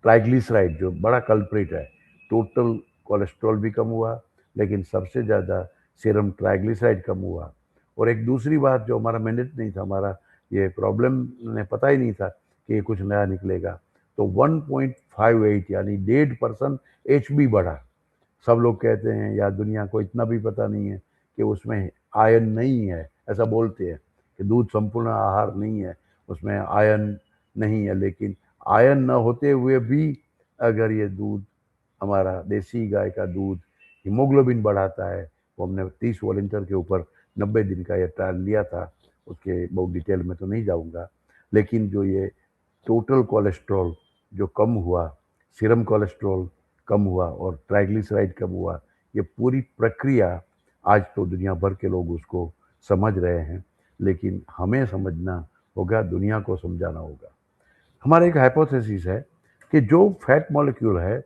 ट्राइग्लिसराइड, जो बड़ा कल्प्रिट है, टोटल कोलेस्ट्रॉल भी कम हुआ, लेकिन सबसे ज़्यादा सीरम ट्राइग्लिसराइड कम हुआ। और एक दूसरी बात जो हमारा मैंडेट नहीं था, हमारा ये प्रॉब्लम ने पता ही नहीं था कि ये कुछ नया निकलेगा, तो 1.58 यानी 1.5% HB बढ़ा। सब लोग कहते हैं, या दुनिया को इतना भी पता नहीं है कि उसमें आयरन नहीं है, ऐसा बोलते हैं कि दूध संपूर्ण आहार नहीं है, उसमें आयरन नहीं है। लेकिन आयरन न होते हुए भी अगर ये दूध, हमारा देसी गाय का दूध हीमोग्लोबिन बढ़ाता है, वो हमने 30 वॉलंटियर के ऊपर 90 दिन का ये ट्रायल लिया था, उसके बहुत डिटेल में तो नहीं जाऊंगा। लेकिन जो ये टोटल कोलेस्ट्रॉल जो कम हुआ, सीरम कोलेस्ट्रॉल कम हुआ और ट्राइग्लिसराइड कम हुआ, ये पूरी प्रक्रिया आज तो दुनिया भर के लोग उसको समझ रहे हैं, लेकिन हमें समझना होगा, दुनिया को समझाना होगा। हमारा एक हाइपोथेसिस है कि जो फैट मॉलिक्यूल है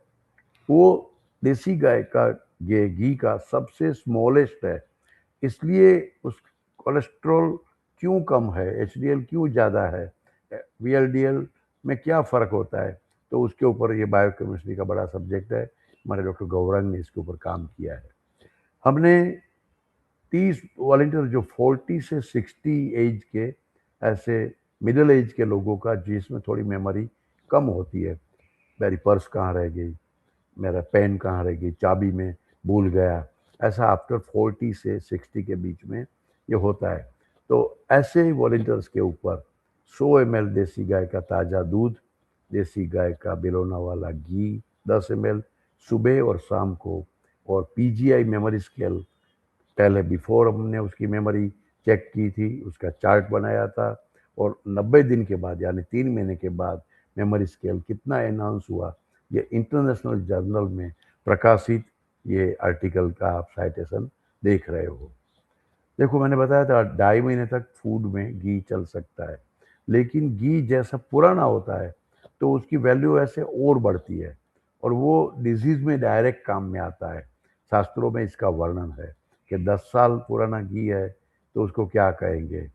वो देसी गाय का ये घी का सबसे स्मॉलेस्ट है, इसलिए उस कोलेस्ट्रॉल क्यों कम है, एचडीएल क्यों ज़्यादा है, वीएलडीएल में क्या फ़र्क होता है। तो उसके ऊपर ये बायोकेमिस्ट्री का बड़ा सब्जेक्ट है, हमारे डॉक्टर गौरंग ने इसके ऊपर काम किया है। हमने 30 वॉलंटियर जो 40 से 60 एज के, ऐसे मिडिल एज के लोगों का जिसमें थोड़ी मेमोरी कम होती है, मेरी पर्स कहाँ रह गई, मेरा पेन कहाँ रह गई, चाबी में भूल गया, ऐसा आफ्टर 40 से 60 के बीच में ये होता है। तो ऐसे वॉलंटियर्स के ऊपर 100 ml देसी गाय का ताज़ा दूध, देसी गाय का बिलोना वाला घी 10 ml सुबह और शाम को, और पीजीआई मेमोरी स्केल, पहले बिफोर हमने उसकी मेमोरी चेक की थी, उसका चार्ट बनाया था, और 90 दिन के बाद यानी 3 महीने के बाद मेमोरी स्केल कितना एनहांस हुआ, ये इंटरनेशनल जर्नल में प्रकाशित ये आर्टिकल का आप साइटेशन देख रहे हो। देखो, मैंने बताया था 2.5 महीने तक फूड में घी चल सकता है, लेकिन घी जैसा पुराना होता है तो उसकी वैल्यू ऐसे और बढ़ती है, और वो डिजीज में डायरेक्ट काम में आता है। शास्त्रों में इसका वर्णन है कि 10 साल पुराना घी है तो उसको क्या कहेंगे,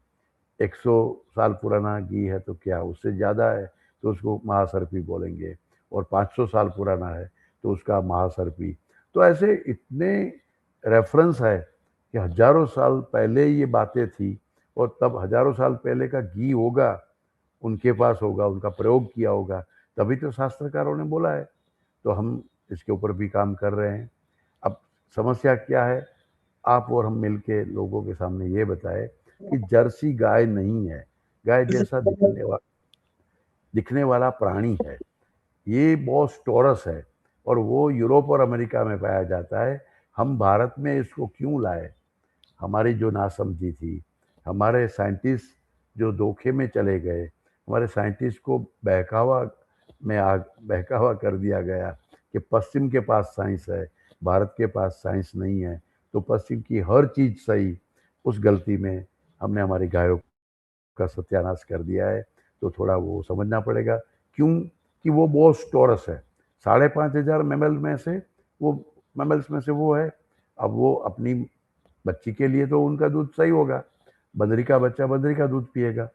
100 साल पुराना घी है तो क्या, उससे ज़्यादा है तो उसको महासर्पी बोलेंगे, और 500 साल पुराना है तो उसका महासर्पी। तो ऐसे इतने रेफरेंस है कि हजारों साल पहले ये बातें थी, और तब हजारों साल पहले का घी होगा, उनके पास होगा, उनका प्रयोग किया होगा, तभी तो शास्त्रकारों ने बोला है। तो हम इसके ऊपर भी काम कर रहे हैं। अब समस्या क्या है, आप और हम मिलके लोगों के सामने ये बताए कि जर्सी गाय नहीं है, गाय जैसा दिखने वाला प्राणी है, ये बॉस टॉरस है, और वो यूरोप और अमेरिका में पाया जाता है। हम भारत में इसको क्यों लाए, हमारी जो नासमझी थी, हमारे साइंटिस्ट जो धोखे में चले गए, हमारे साइंटिस्ट को बहकावा कर दिया गया कि पश्चिम के पास साइंस है, भारत के पास साइंस नहीं है, तो पश्चिम की हर चीज़ सही, उस गलती में हमने हमारी गायों का सत्यानाश कर दिया है। तो थोड़ा वो समझना पड़ेगा क्यों, कि वो बॉस टॉरस है, 5,500 मेमल में से वो मेमल्स में से वो है। अब वो अपनी बच्ची के लिए तो उनका दूध सही होगा, बंदरी का बच्चा बंदरी का दूध पिएगा,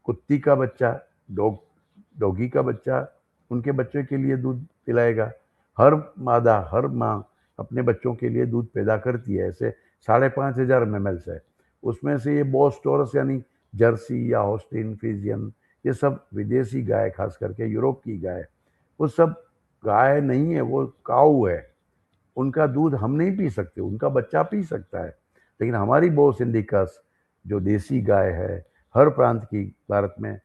कुत्ती का बच्चा डॉगी का बच्चा उनके बच्चे के लिए दूध पिलाएगा। हर माँ अपने बच्चों के लिए दूध पैदा करती है, ऐसे 5,500 मेमल्स है। उसमें से ये बॉस टॉरस यानी जर्सी या हॉस्टिन फ्रीजियन, ये सब विदेशी गाय, खास करके यूरोप की गाय, वो सब गाय नहीं है, वो काऊ है। उनका दूध हम नहीं पी सकते, उनका बच्चा पी सकता है, लेकिन हमारी बोस इंडिकस जो देसी गाय है, हर प्रांत की, भारत में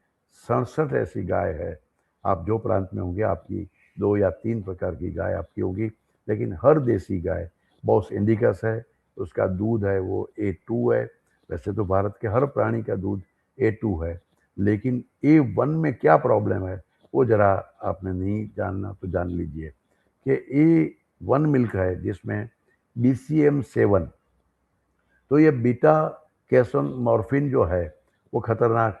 67 ऐसी गाय है। आप जो प्रांत में होंगे आपकी 2 या 3 प्रकार की गाय आपकी होगी, लेकिन हर देसी गाय बोस इंडिकस है, उसका दूध है वो A2 है। वैसे तो भारत के हर प्राणी का दूध A2 है, लेकिन A1 में क्या प्रॉब्लम है वो जरा आपने नहीं जानना तो जान लीजिए कि A1 मिल्क है जिसमें BCM7, तो ये बीटा कैसन मॉर्फिन जो है वो खतरनाक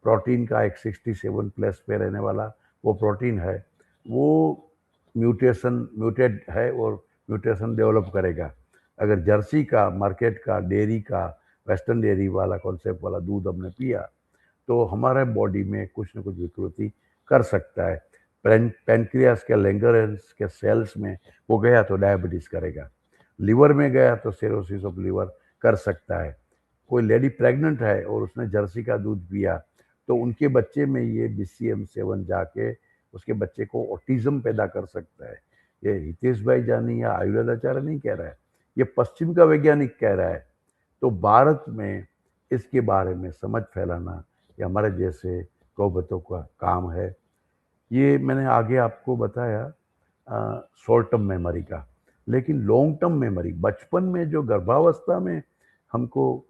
प्रोटीन का एक 67 प्लस पे रहने वाला वो प्रोटीन है, वो म्यूटेड है और म्यूटेशन डेवलप करेगा। अगर जर्सी का, मार्केट का, डेयरी का, वेस्टर्न डेयरी वाला कॉन्सेप्ट वाला दूध हमने पिया तो हमारे बॉडी में कुछ न कुछ विकृति कर सकता है। पेनक्रियास के लैंगरहैंस के सेल्स में वो गया तो डायबिटीज करेगा, लिवर में गया तो सिरोसिस ऑफ लिवर कर सकता है। कोई लेडी प्रेग्नेंट है और उसने जर्सी का दूध पिया तो उनके बच्चे में ये BCM7 जाके उसके बच्चे को ऑटिज्म पैदा कर सकता है। ये हितेश भाई जानी या आयुर्वेदाचार्य नहीं कह रहा है, ये पश्चिम का वैज्ञानिक कह रहा है। तो भारत में इसके बारे में समझ फैलाना ये हमारे जैसे गौबतों का काम है। ये मैंने आगे आपको बताया शॉर्ट टर्म मेमोरी का, लेकिन लॉन्ग टर्म मेमोरी बचपन में जो गर्भावस्था में हमको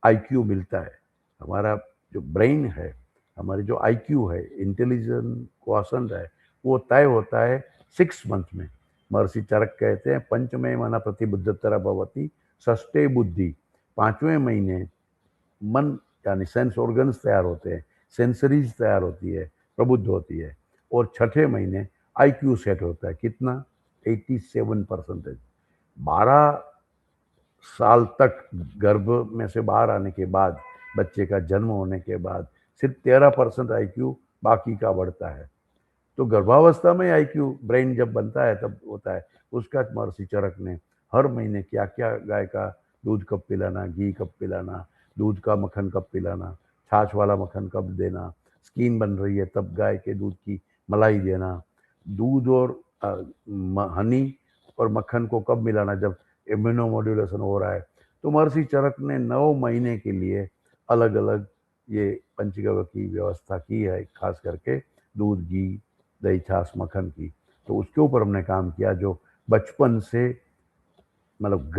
IQ मिलता है, हमारा जो ब्रेन है, हमारी जो IQ है, इंटेलिजेंस क्वाशंट है, वो तय होता है 6 मंथ में। महर्षि चरक कहते हैं पंचमे मना प्रतिबुद्धतरा भवती षष्ठे बुद्धि, 5वें महीने मन यानी सेंस ऑर्गन्स तैयार होते हैं, सेंसरीज तैयार होती है, प्रबुद्ध होती है, और छठे महीने आईक्यू सेट होता है। कितना? 87%। 12 साल तक गर्भ में से बाहर आने के बाद, बच्चे का जन्म होने के बाद सिर्फ 13% आईक्यू बाकी का बढ़ता है। तो गर्भावस्था में आईक्यू ब्रेन जब बनता है तब होता है। उसका महर्षि चरक ने हर महीने क्या क्या गाय का दूध कब पिलाना, घी कब पिलाना, दूध का मक्खन कब पिलाना, छाछ वाला मक्खन कब देना, स्किन बन रही है तब गाय के दूध की मलाई देना, दूध और हनी और मक्खन को कब मिलाना, जब इम्यूनोमोड्यूलेशन हो रहा है। तो महर्षि चरक ने 9 महीने के लिए अलग अलग ये पंचगव्य की व्यवस्था की है, खास करके दूध, घी, दही, छाछ, मक्खन की। तो उसके ऊपर हमने काम किया, जो बचपन से, मतलब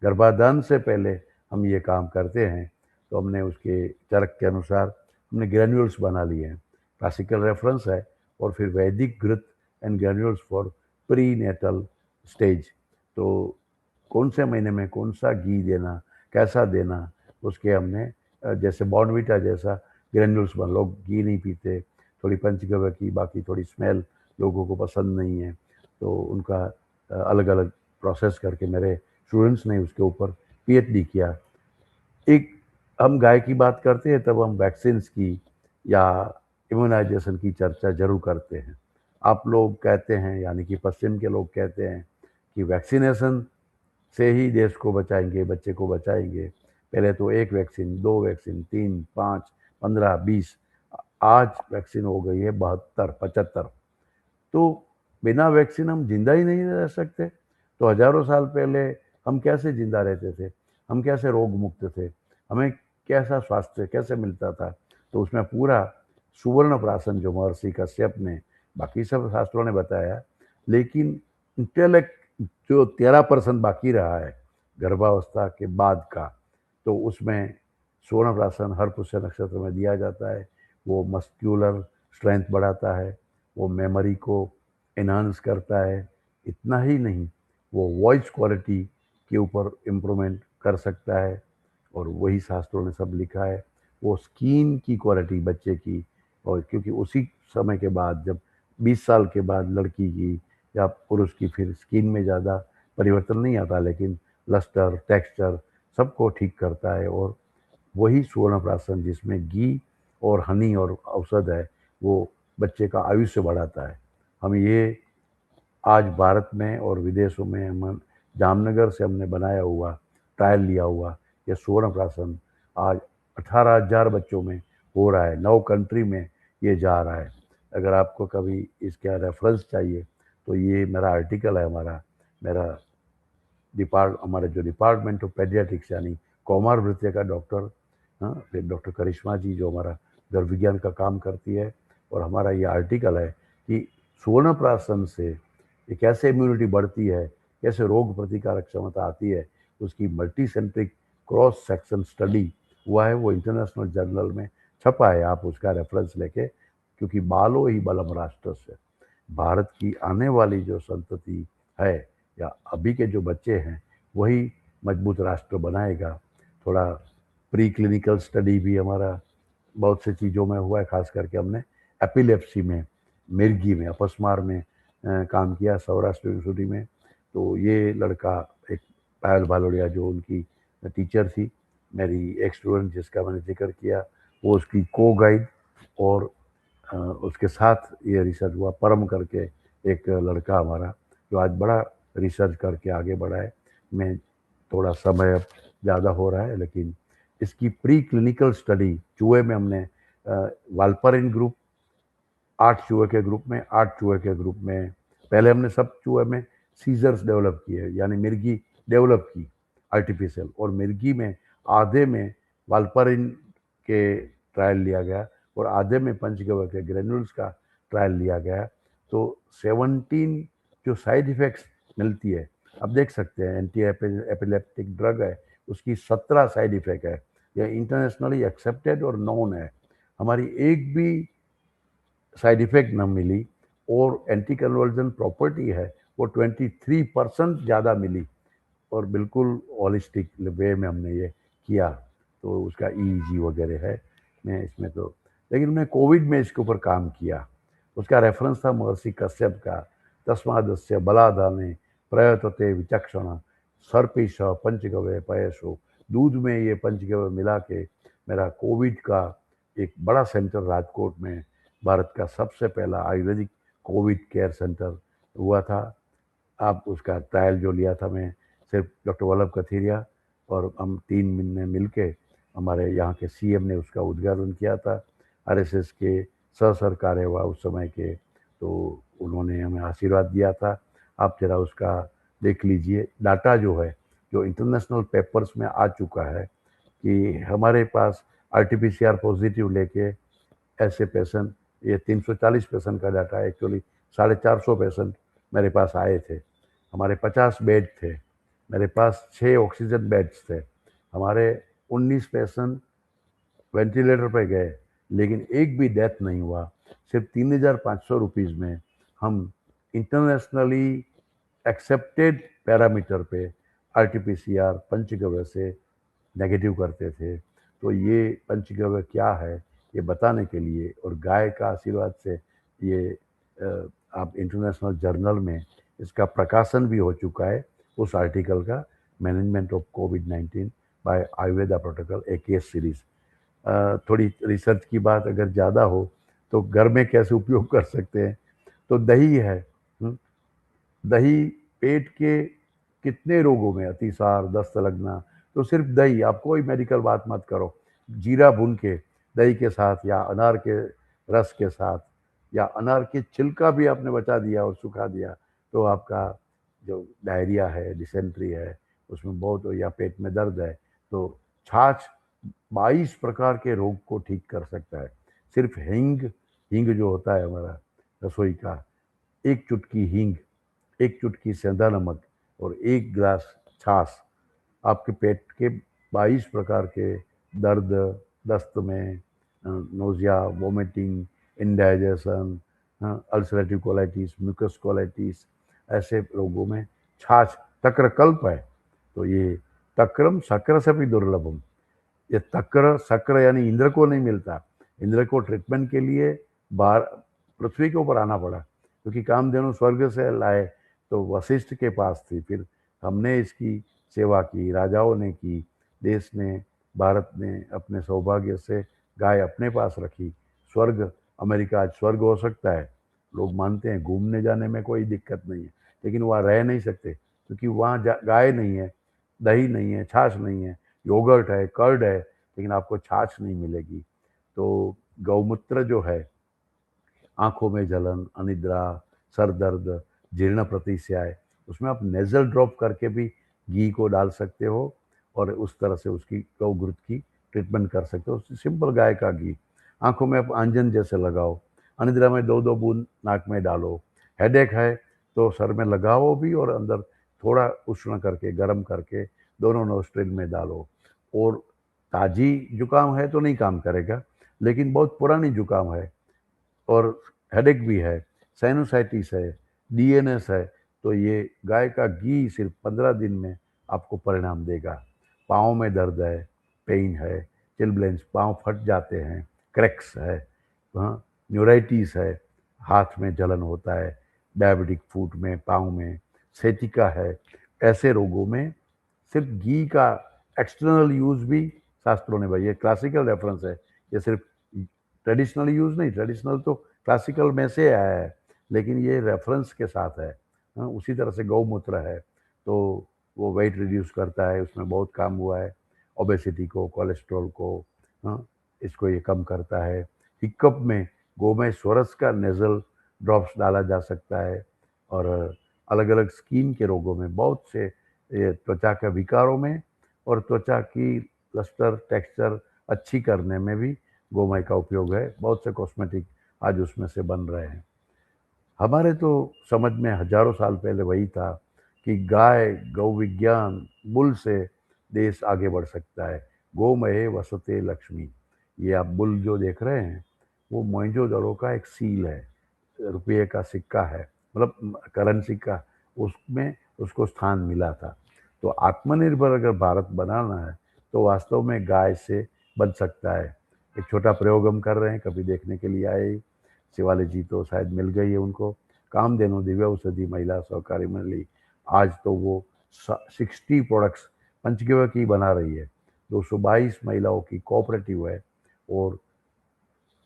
गर्भाधान से पहले हम ये काम करते हैं। तो हमने उसके चरक के अनुसार हमने ग्रैन्यूल्स बना लिए हैं, क्लासिकल रेफरेंस है, और फिर वैदिक घृत and granules for prenatal stage. तो कौन से महीने में कौन सा घी देना, कैसा देना, उसके हमने जैसे बॉर्नविटा जैसा ग्रैन्यूल्स बन, लोग घी नहीं पीते, थोड़ी पंचगव्य की, बाकी थोड़ी स्मेल लोगों को पसंद नहीं है, तो उनका अलग अलग प्रोसेस करके मेरे स्टूडेंट्स ने उसके ऊपर पीएचडी किया। एक हम गाय की बात करते हैं तब हम वैक्सीन्स की या इम्यूनाइजेशन की चर्चा जरूर करते हैं। आप लोग कहते हैं, यानी कि पश्चिम के लोग कहते हैं कि वैक्सीनेशन से ही देश को बचाएंगे, बच्चे को बचाएंगे। पहले तो 1 वैक्सीन, 2 वैक्सीन, 3, 5, 15, 20, आज वैक्सीन हो गई है 72, 75। तो बिना वैक्सीन हम जिंदा ही नहीं रह सकते। तो हजारों साल पहले हम कैसे जिंदा रहते थे, हम कैसे रोग मुक्त थे, हमें कैसा स्वास्थ्य कैसे मिलता था? तो उसमें पूरा सुवर्ण प्राशन जो महर्षि कश्यप ने, बाकी सब शास्त्रों ने बताया, लेकिन इंटेलेक्ट जो 13% बाकी रहा है गर्भावस्था के बाद का, तो उसमें स्वर्ण प्राशन हर पुष्य नक्षत्र में दिया जाता है। वो मस्क्यूलर स्ट्रेंथ बढ़ाता है, वो मेमोरी को एनहांस करता है। इतना ही नहीं, वो वॉइस क्वालिटी के ऊपर इम्प्रूवमेंट कर सकता है, और वही शास्त्रों ने सब लिखा है। वो स्किन की क्वालिटी बच्चे की, और क्योंकि उसी समय के बाद जब 20 साल के बाद लड़की की या पुरुष की फिर स्किन में ज़्यादा परिवर्तन नहीं आता, लेकिन लस्टर, टेक्सचर सबको ठीक करता है। और वही सुवर्ण प्राशन जिसमें घी और हनी और औषध है, वो बच्चे का आयुष्य बढ़ाता है। हम ये आज भारत में और विदेशों में हम जामनगर से हमने बनाया हुआ, ट्रायल लिया हुआ ये सुवर्ण प्राशन आज 18,000 बच्चों में हो रहा है, 9 कंट्री में ये जा रहा है। अगर आपको कभी इसका रेफरेंस चाहिए तो ये मेरा आर्टिकल है, हमारे जो डिपार्टमेंट ऑफ पेडियाट्रिक्स यानी कौमार वृत्ति का डॉक्टर, फिर डॉक्टर करिश्मा जी जो हमारा गर्भ विज्ञान का काम करती है, और हमारा ये आर्टिकल है कि सुवर्ण प्राशन से ये कैसे इम्यूनिटी बढ़ती है, कैसे रोग प्रतिकारक क्षमता आती है, उसकी multi centric cross section study हुआ है, वो इंटरनेशनल जर्नल में छपा है। आप उसका रेफरेंस लेके, क्योंकि बालो ही बलम राष्ट्र से, भारत की आने वाली जो संतति है या अभी के जो बच्चे हैं वही मजबूत राष्ट्र बनाएगा। थोड़ा प्री क्लिनिकल स्टडी भी हमारा बहुत से चीज़ों में हुआ है, खास करके हमने एपिलेप्सी में, मिर्गी में, अपस्मार में काम किया सौराष्ट्र यूनिवर्सिटी में। तो ये लड़का, एक पायल भालोड़िया जो उनकी टीचर थी, मेरी एक स्टूडेंट जिसका मैंने जिक्र किया, वो उसकी को गाइड, और उसके साथ ये रिसर्च हुआ। परम करके एक लड़का हमारा जो आज बड़ा रिसर्च करके आगे बढ़ा है। मैं थोड़ा समय अब ज़्यादा हो रहा है, लेकिन इसकी प्री क्लिनिकल स्टडी चूहे में हमने वाल्परिन ग्रुप 8 चूहे के ग्रुप में, 8 चूहे के ग्रुप में, पहले हमने सब चूहे में सीजर्स डेवलप किए, यानी मिर्गी डेवलप की आर्टिफिशियल, और मिर्गी में आधे में वाल्परिन के ट्रायल लिया गया और आधे में पंचगव्य के ग्रेन्यूल्स का ट्रायल लिया गया। तो 17 जो साइड इफेक्ट्स मिलती है, आप देख सकते हैं, एंटी एपिलेप्टिक ड्रग है, उसकी 17 साइड इफेक्ट है। यह इंटरनेशनली एक्सेप्टेड और नोन है। हमारी एक भी साइड इफेक्ट न मिली, और एंटी कन्वर्जन प्रॉपर्टी है वो 23% ज़्यादा मिली। और बिल्कुल हॉलिस्टिक वे में हमने ये किया, तो उसका ईईजी वगैरह है मैं इसमें तो। लेकिन मैं कोविड में इसके ऊपर काम किया, उसका रेफरेंस था महर्षि कश्यप का, तस्मादस्य बलादाने प्रयतते विचक्षण सर्पिश पंचगव्य पयसो। दूध में ये पंचगव्य मिला के मेरा कोविड का एक बड़ा सेंटर राजकोट में, भारत का सबसे पहला आयुर्वेदिक कोविड केयर सेंटर हुआ था। आप उसका ट्रायल जो लिया था मैं, सिर्फ डॉक्टर वल्लभ कथीरिया और हम 3 दिन में मिलके, हमारे यहाँ के सीएम ने उसका उद्घाटन किया था, आरएसएस के सह सरकार हुआ उस समय के, तो उन्होंने हमें आशीर्वाद दिया था। आप जरा उसका देख लीजिए, डाटा जो है जो इंटरनेशनल पेपर्स में आ चुका है कि हमारे पास आरटीपीसीआर पॉजिटिव लेके ऐसे पेशेंट, ये 340 पेशेंट का डाटा है, एक्चुअली 450 पेशेंट मेरे पास आए थे। हमारे 50 बेड थे, मेरे पास 6 ऑक्सीजन बेड्स थे, हमारे 19 पेशेंट वेंटिलेटर पे गए, लेकिन एक भी डेथ नहीं हुआ। सिर्फ 3,500 रुपीज़ में हम इंटरनेशनली एक्सेप्टेड पैरामीटर पे आरटीपीसीआर पंचगव्य से नेगेटिव करते थे। तो ये पंचगव्य क्या है ये बताने के लिए, और गाय का आशीर्वाद से ये आप इंटरनेशनल जर्नल में इसका प्रकाशन भी हो चुका है, उस आर्टिकल का, मैनेजमेंट ऑफ कोविड-19 by Ayurveda protocol, a case series. थोड़ी रिसर्च की बात अगर ज़्यादा हो तो घर में कैसे उपयोग कर सकते हैं, तो दही है। दही पेट के कितने रोगों में, अतिसार, दस्त लगना, तो सिर्फ दही, आप कोई मेडिकल बात मत करो, जीरा भून के दही के साथ या अनार के रस के साथ या अनार के छिलका भी आपने बचा दिया और सुखा दिया, तो आपका जो डायरिया है, डिसेंट्री है, उसमें बहुत, या पेट में दर्द है, तो छाछ 22 प्रकार के रोग को ठीक कर सकता है। सिर्फ हींग, हींग जो होता है हमारा रसोई का, एक चुटकी हींग, एक चुटकी सेंधा नमक और एक गिलास छाछ, आपके पेट के 22 प्रकार के दर्द, दस्त में, nausea, vomiting, indigestion, ulcerative colitis, mucus colitis, ऐसे रोगों में छाछ तक्रकल्प है। तो ये तक्रम शक्र से भी दुर्लभम, ये तक्र शक्र यानी इंद्र को नहीं मिलता। इंद्र को ट्रीटमेंट के लिए बाहर पृथ्वी के ऊपर आना पड़ा, क्योंकि कामधेनु स्वर्ग से लाए तो वशिष्ठ के पास थी, फिर हमने इसकी सेवा की, राजाओं ने की, देश ने, भारत ने अपने सौभाग्य से गाय अपने पास रखी। स्वर्ग, अमेरिका आज स्वर्ग हो सकता है, लोग मानते हैं, घूमने जाने में कोई दिक्कत नहीं है, लेकिन वहाँ रह नहीं सकते, क्योंकि वहाँ गाय नहीं है, दही नहीं है, छाछ नहीं है, योगर्ट है, कर्ड है, लेकिन आपको छाछ नहीं मिलेगी। तो गौमूत्र जो है, आंखों में जलन, अनिद्रा, सर दर्द, जीर्ण प्रतिश्याय, उसमें आप नेजल ड्रॉप करके भी घी को डाल सकते हो और उस तरह से उसकी गौ ग्रुत की ट्रीटमेंट कर सकते हो। सिंपल गाय का घी आंखों में आप आंजन जैसे लगाओ, अनिद्रा में 2-2 बूंद नाक में डालो, हेडेक है तो सर में लगाओ भी और अंदर थोड़ा उष्ण करके, गर्म करके दोनों नोस्ट्रिल में डालो। और ताजी जुकाम है तो नहीं काम करेगा, लेकिन बहुत पुरानी जुकाम है और हेडेक भी है, साइनोसाइटिस है, डीएनएस है, तो ये गाय का घी सिर्फ 15 दिन में आपको परिणाम देगा। पाँव में दर्द है, पेन है, चिलब्लेंस, पाँव फट जाते हैं, क्रैक्स है, हाँ, न्यूराइटिस है, हाथ में जलन होता है, डायबिटिक फुट में, पाँव में, सेटिका है, ऐसे रोगों में सिर्फ घी का एक्सटर्नल यूज भी शास्त्रों ने, भाई ये क्लासिकल रेफरेंस है, ये सिर्फ ट्रेडिशनल यूज नहीं, ट्रेडिशनल तो क्लासिकल में से आया है, लेकिन ये रेफरेंस के साथ है। हाँ, उसी तरह से गौमूत्र है, तो वो वेट रिड्यूस करता है, उसमें बहुत काम हुआ है, ओबेसिटी को, कोलेस्ट्रॉल को, हाँ, इसको ये कम करता है। हिक्कप में गोमय स्वरस का नेजल ड्रॉप्स डाला जा सकता है, और अलग अलग स्किन के रोगों में, बहुत से ये त्वचा के विकारों में और त्वचा की लस्टर टेक्सचर अच्छी करने में भी गोमय का उपयोग है। बहुत से कॉस्मेटिक आज उसमें से बन रहे हैं। हमारे तो समझ में हजारों साल पहले वही था कि गाय, गौ विज्ञान, बुल से देश आगे बढ़ सकता है। गोमये वसते लक्ष्मी, ये आप बुल जो देख रहे हैं वो मोइंजोदड़ो का एक सील है, रुपये का सिक्का है, मतलब करेंसी का, उसमें उसको स्थान मिला था। तो आत्मनिर्भर अगर भारत बनाना है तो वास्तव में गाय से बन सकता है। एक छोटा प्रयोग हम कर रहे हैं, कभी देखने के लिए आए शिवाली जी तो शायद मिल गई है उनको। कामधेनु दिव्य औषधि महिला सहकारी मंडली आज तो वो 60 प्रोडक्ट्स पंचगव्य की बना रही है। 222 महिलाओं की कोऑपरेटिव है और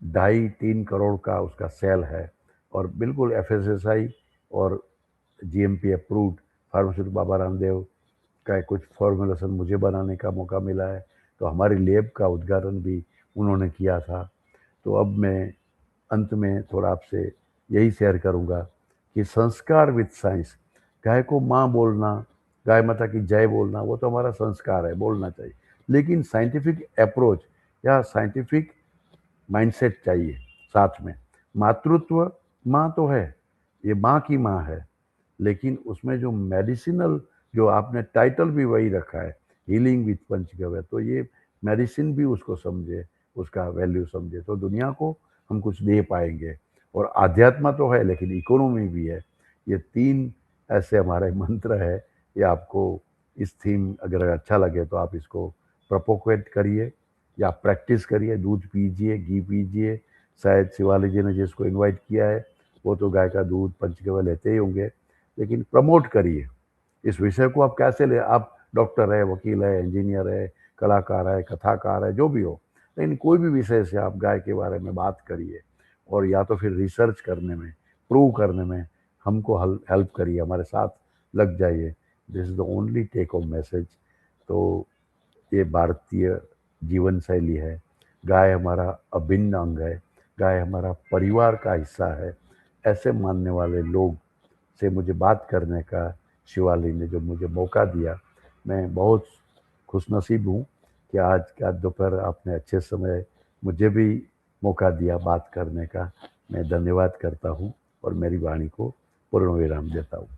2.5-3 करोड़ का उसका सेल है और बिल्कुल एफएसएसआई और GMP approved. Pharmaceutical Baba Ramdev का कुछ फॉर्मुलेशन मुझे बनाने का मौका मिला है, तो हमारी लैब का उद्घाटन भी उन्होंने किया था। तो अब मैं अंत में थोड़ा आपसे यही शेयर करूंगा कि संस्कार विद साइंस, गाय को माँ बोलना, गाय माता की जय बोलना, वो तो हमारा संस्कार है, बोलना चाहिए। लेकिन साइंटिफिक अप्रोच या साइंटिफिक माइंडसेट चाहिए साथ में। मातृत्व माँ तो है, ये माँ की माँ है, लेकिन उसमें जो मेडिसिनल, जो आपने टाइटल भी वही रखा है, हीलिंग विथ पंचगव्य, तो ये मेडिसिन भी उसको समझे, उसका वैल्यू समझे, तो दुनिया को हम कुछ दे पाएंगे। और आध्यात्म तो है लेकिन इकोनॉमी भी है। ये 3 ऐसे हमारे मंत्र है। ये आपको इस थीम अगर अच्छा लगे तो आप इसको प्रोपोगेट करिए या प्रैक्टिस करिए। दूध पीजिए, घी पीजिए। शायद शिवाली जी ने जिसको इनवाइट किया है वो तो गाय का दूध पंचगव्य लेते ही होंगे, लेकिन प्रमोट करिए इस विषय को। आप कैसे ले, आप डॉक्टर है, वकील है, इंजीनियर है, कलाकार है, कथाकार है, जो भी हो, लेकिन कोई भी विषय से आप गाय के बारे में बात करिए और या तो फिर रिसर्च करने में, प्रूव करने में हमको हेल्प करिए, हमारे साथ लग जाइए। This is the only take home message. तो ये भारतीय जीवन शैली है। गाय हमारा अभिन्न अंग है, गाय हमारा परिवार का हिस्सा है। ऐसे मानने वाले लोग से मुझे बात करने का शिवाली ने जो मुझे मौका दिया, मैं बहुत खुशनसीब हूँ कि आज का दोपहर आपने अच्छे समय मुझे भी मौका दिया बात करने का। मैं धन्यवाद करता हूँ और मेरी वाणी को पूर्ण विराम देता हूँ।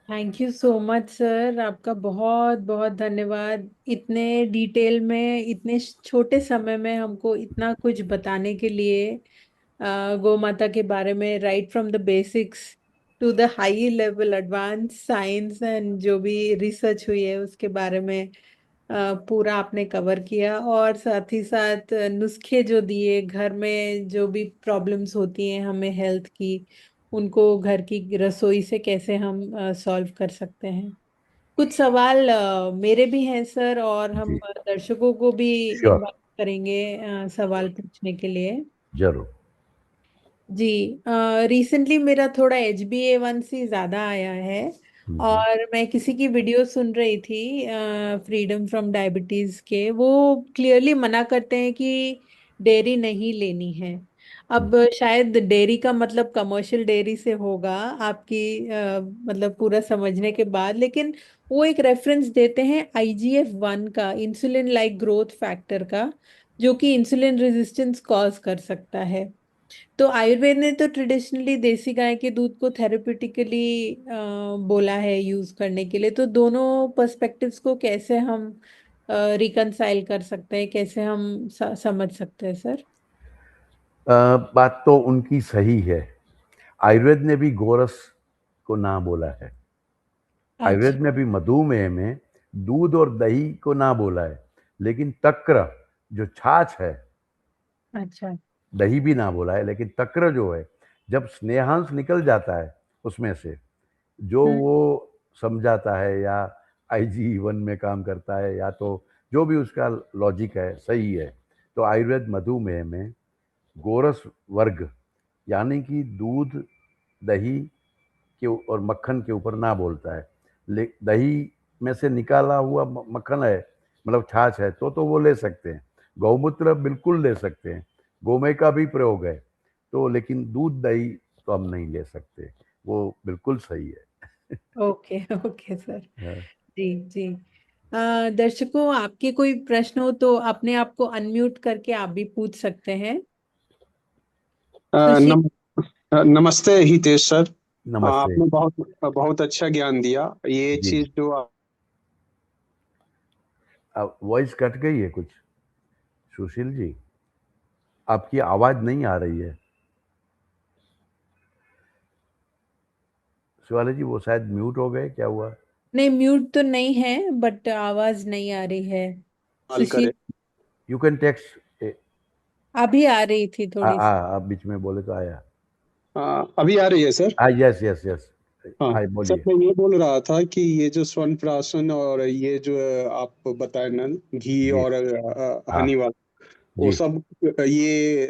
Thank you so much sir, आपका बहुत बहुत धन्यवाद। इतने डिटेल में, इतने छोटे समय में हमको इतना कुछ बताने के लिए, गौ माता के बारे में, right from the basics to the high level advance science and जो भी रिसर्च हुई है उसके बारे में पूरा आपने कवर किया। और साथ ही साथ नुस्खे जो दिए, घर में जो भी प्रॉब्लम्स होती हैं हमें हेल्थ की, उनको घर की रसोई से कैसे हम सॉल्व कर सकते हैं। कुछ सवाल मेरे भी हैं सर, और हम जी, दर्शकों को भी श्योर, इनवाइट करेंगे सवाल पूछने के लिए। जरूर। जी, रिसेंटली मेरा थोड़ा HbA1c ज़्यादा आया है, हम्म, और मैं किसी की वीडियो सुन रही थी फ्रीडम फ्रॉम डायबिटीज़ के। वो क्लियरली मना करते हैं कि डेयरी नहीं लेनी है। हम्म। अब शायद डेयरी का मतलब कमर्शियल डेयरी से होगा आपकी मतलब पूरा समझने के बाद, लेकिन वो एक रेफरेंस देते हैं IGF-1 का, इंसुलिन लाइक ग्रोथ फैक्टर का, जो कि इंसुलिन रेजिस्टेंस कॉज कर सकता है। तो आयुर्वेद ने तो ट्रेडिशनली देसी गाय के दूध को थेरेप्यूटिकली बोला है यूज करने के लिए। तो दोनों पर्सपेक्टिव्स को कैसे हम रिकंसाइल कर सकते हैं, कैसे हम समझ सकते हैं सर? बात तो उनकी सही है। आयुर्वेद ने भी गोरस को ना बोला है। अच्छा। आयुर्वेद ने भी मधुमेह में दूध और दही को ना बोला है। लेकिन तक्र, जो छाछ है, अच्छा। दही भी ना बोला है, लेकिन तक्र जो है, जब स्नेहांश निकल जाता है उसमें से, जो हम्म। वो समझाता है या IG1 में काम करता है, या तो जो भी उसका लॉजिक है सही है। तो आयुर्वेद मधुमेह में गोरस वर्ग, यानी कि दूध, दही के और मक्खन के ऊपर ना बोलता है। दही में से निकाला हुआ मक्खन है, मतलब छाछ है, तो वो ले सकते हैं। गौमूत्र बिल्कुल ले सकते हैं, गोमय का भी प्रयोग है। तो लेकिन दूध दही तो हम नहीं ले सकते, वो बिल्कुल सही है। Okay okay sir. हाँ, जी जी। दर्शकों, आपके कोई प्रश्न हो तो अपने आप को अनम्यूट करके आप भी पूछ सकते हैं। अ, सुशील। नम, नमस्ते हितेश सर। नमस्ते। आपने बहुत बहुत अच्छा ज्ञान दिया। ये जी, चीज जो अब वॉइस कट गई है कुछ, सुशील जी, आपकी आवाज नहीं आ रही है। शिवाली जी वो शायद म्यूट हो गए, क्या हुआ? नहीं, म्यूट तो नहीं है, बट आवाज नहीं आ रही है। हल सुशील, करे। You can text. अभी आ रही थी थोड़ी सी। आप बीच में बोले तो आया। अभी आ रही है सर? हाँ, यस यस यस। हाँ हाँ, सर, बोलिए। मैं ये बोल रहा था कि ये जो स्वर्ण प्राशन और ये जो आप बताए ना, घी जी। और हाँ हनी वाला, वो जी सब ये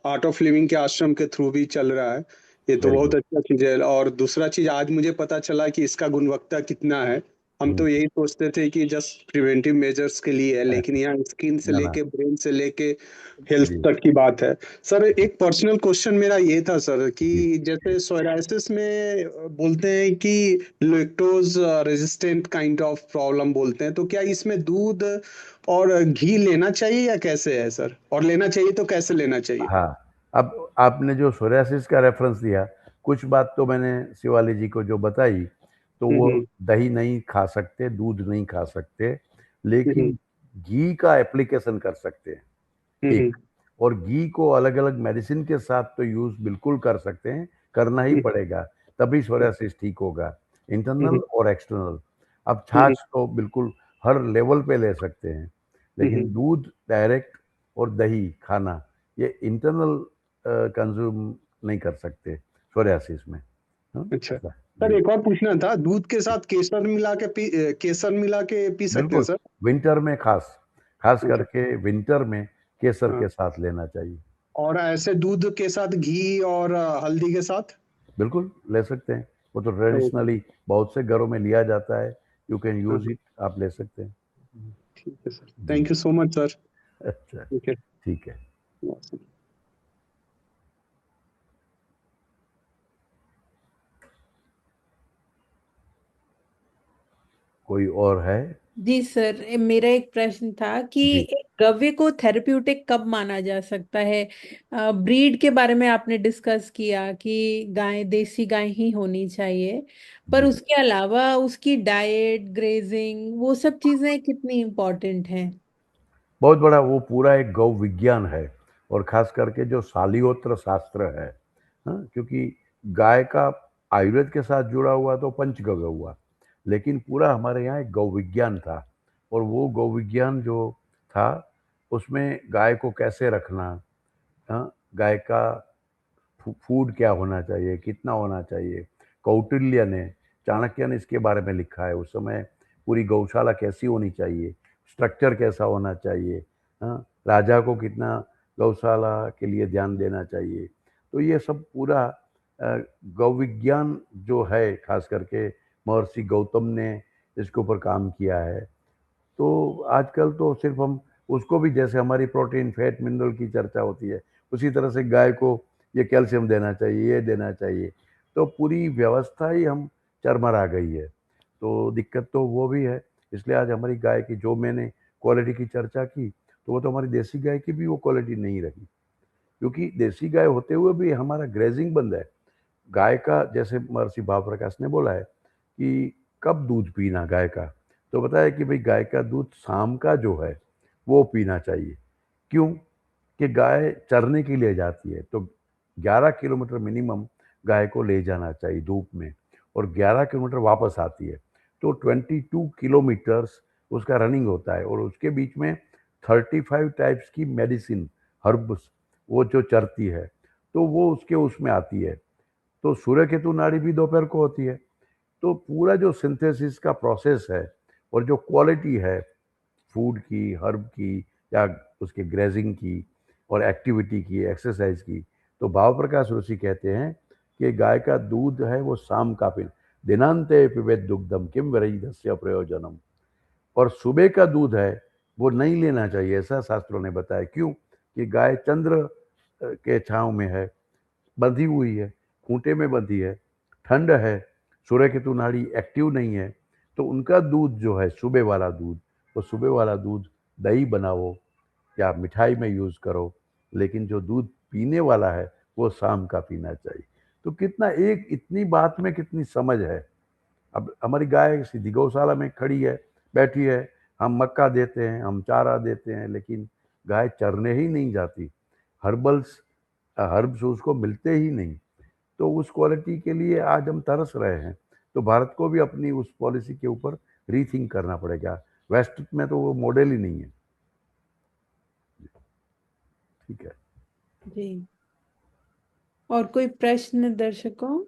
आर्ट ऑफ लिविंग के आश्रम के थ्रू भी चल रहा है। ये तो वेरी बहुत गुड। अच्छा चीज है। और दूसरा चीज, आज मुझे पता चला कि इसका गुणवत्ता कितना है। हम तो यही सोचते थे कि जस्ट प्रिवेंटिव मेजर्स के लिए है, लेकिन यहाँ स्किन से ना ना। लेके ब्रेन से लेके हेल्थ जी तक की बात है। सर, एक पर्सनल क्वेश्चन मेरा ये था सर, कि जी। जैसे सोरायसिस में बोलते हैं कि lactose resistant kind of problem बोलते हैं, तो क्या इसमें दूध और घी लेना चाहिए या कैसे है सर? और लेना चाहिए तो कैसे लेना चाहिए? हाँ, अब आपने जो सोरियासिस का रेफरेंस दिया, कुछ बात तो मैंने शिवाली जी को जो बताई, तो वो हम्म दही नहीं खा सकते, दूध नहीं खा सकते, हम्म लेकिन घी का एप्लीकेशन कर सकते हैं। हम्म एक, और घी को अलग अलग मेडिसिन के साथ तो यूज बिल्कुल कर सकते हैं, करना ही हम्म पड़ेगा, तभी सोरियासिस ठीक होगा, इंटरनल हम्म और एक्सटर्नल। अब हम्म छाछ तो बिल्कुल हर लेवल पे ले सकते हैं, लेकिन हम्म। दूध डायरेक्ट और दही खाना ये इंटरनल कंज्यूम नहीं कर सकते सोरियासिस में। हाँ, अच्छा ऐसा। सर, जी एक और पूछना था, दूध के साथ केसर मिला के पी सकते हैं बिल्कुल। सर? विंटर में खास खास अच्छा। करके विंटर में केसर हाँ। के साथ लेना चाहिए। और ऐसे दूध के साथ घी और हल्दी के साथ? बिल्कुल ले सकते हैं, वो तो तो ट्रेडिशनली बहुत से घरों में लिया जाता है। यू कैन हाँ, यूज इट, आप ले सकते हैं। ठीक है सर, जी। Thank you so much sir. अच्छा। ठीक है। ठीक है। कोई और है? जी सर, मेरा एक प्रश्न था कि जी एक गव्य को थेरेप्यूटिक कब माना जा सकता है? ब्रीड के बारे में आपने डिस्कस किया कि गाय देसी गाय ही होनी चाहिए, पर जी। उसके अलावा उसकी डाइट, ग्रेजिंग, वो सब चीजें कितनी इम्पोर्टेंट हैं? बहुत बड़ा वो पूरा एक गौ विज्ञान है, और खास करके जो शालीहोत्र शास्त्र है। हाँ, क्योंकि गाय का आयुर्वेद के साथ जुड़ा हुआ तो पंचगव्य हुआ, लेकिन पूरा हमारे यहाँ एक गौ विज्ञान था, और वो गौ विज्ञान जो था उसमें गाय को कैसे रखना, हाँ, गाय का फूड क्या होना चाहिए, कितना होना चाहिए। कौटिल्य ने, चाणक्य ने इसके बारे में लिखा है। उस समय पूरी गौशाला कैसी होनी चाहिए, स्ट्रक्चर कैसा होना चाहिए, हाँ, राजा को कितना गौशाला के लिए ध्यान देना चाहिए। तो ये सब पूरा गौ विज्ञान जो है, खास करके महर्षि गौतम ने इसके ऊपर काम किया है। तो आजकल तो सिर्फ हम उसको भी, जैसे हमारी प्रोटीन, फैट, मिनरल की चर्चा होती है, उसी तरह से गाय को ये कैल्शियम देना चाहिए, ये देना चाहिए। तो पूरी व्यवस्था ही हम चरमरा गई है, तो दिक्कत तो वो भी है। इसलिए आज हमारी गाय की जो मैंने क्वालिटी की चर्चा की, तो वो तो हमारी देसी गाय की भी वो क्वालिटी नहीं रही, क्योंकि देसी गाय होते हुए भी हमारा ग्रेजिंग बंद है। गाय का, जैसे महर्षि भाव प्रकाश ने बोला है कि कब दूध पीना गाय का, तो बताया कि भाई गाय का दूध शाम का जो है वो पीना चाहिए। क्यों? कि गाय चरने के लिए जाती है, तो 11 किलोमीटर मिनिमम गाय को ले जाना चाहिए धूप में, और 11 किलोमीटर वापस आती है, तो 22 किलोमीटर्स उसका रनिंग होता है, और उसके बीच में 35 टाइप्स की मेडिसिन, हर्ब्स, वो जो चरती है, तो वो उसके उसमें आती है। तो सूर्य केतु नाड़ी भी दोपहर को होती है। तो पूरा जो सिंथेसिस का प्रोसेस है, और जो क्वालिटी है फूड की, हर्ब की, या उसके ग्रेजिंग की, और एक्टिविटी की, एक्सरसाइज की, तो भाव प्रकाश ऋषि कहते हैं कि गाय का दूध है वो शाम का पीना। दिनांते पिबेत दुग्धम किम वरीधस्य प्रयोजनम। और सुबह का दूध है वो नहीं लेना चाहिए, ऐसा शास्त्रों ने बताया। क्यों? कि गाय चंद्र के छांव में है, बंधी हुई है, खूंटे में बंधी है, ठंड है, सूर्य केतु नाड़ी एक्टिव नहीं है, तो उनका दूध जो है सुबह वाला दूध, वो सुबह वाला दूध दही बनाओ या मिठाई में यूज करो, लेकिन जो दूध पीने वाला है वो शाम का पीना चाहिए। तो कितना एक इतनी बात में कितनी समझ है। अब हमारी गाय सीधी गौशाला में खड़ी है, बैठी है, हम मक्का देते हैं, हम चारा देते हैं, लेकिन गाय चरने ही नहीं जाती। हर्बल्स, हर्ब्स उसको मिलते ही नहीं। तो उस क्वालिटी के लिए आज हम तरस रहे हैं। तो भारत को भी अपनी उस पॉलिसी के ऊपर रीथिंक करना पड़ेगा। वेस्ट में तो वो मॉडल ही नहीं है। ठीक है जी। और कोई प्रश्न दर्शकों?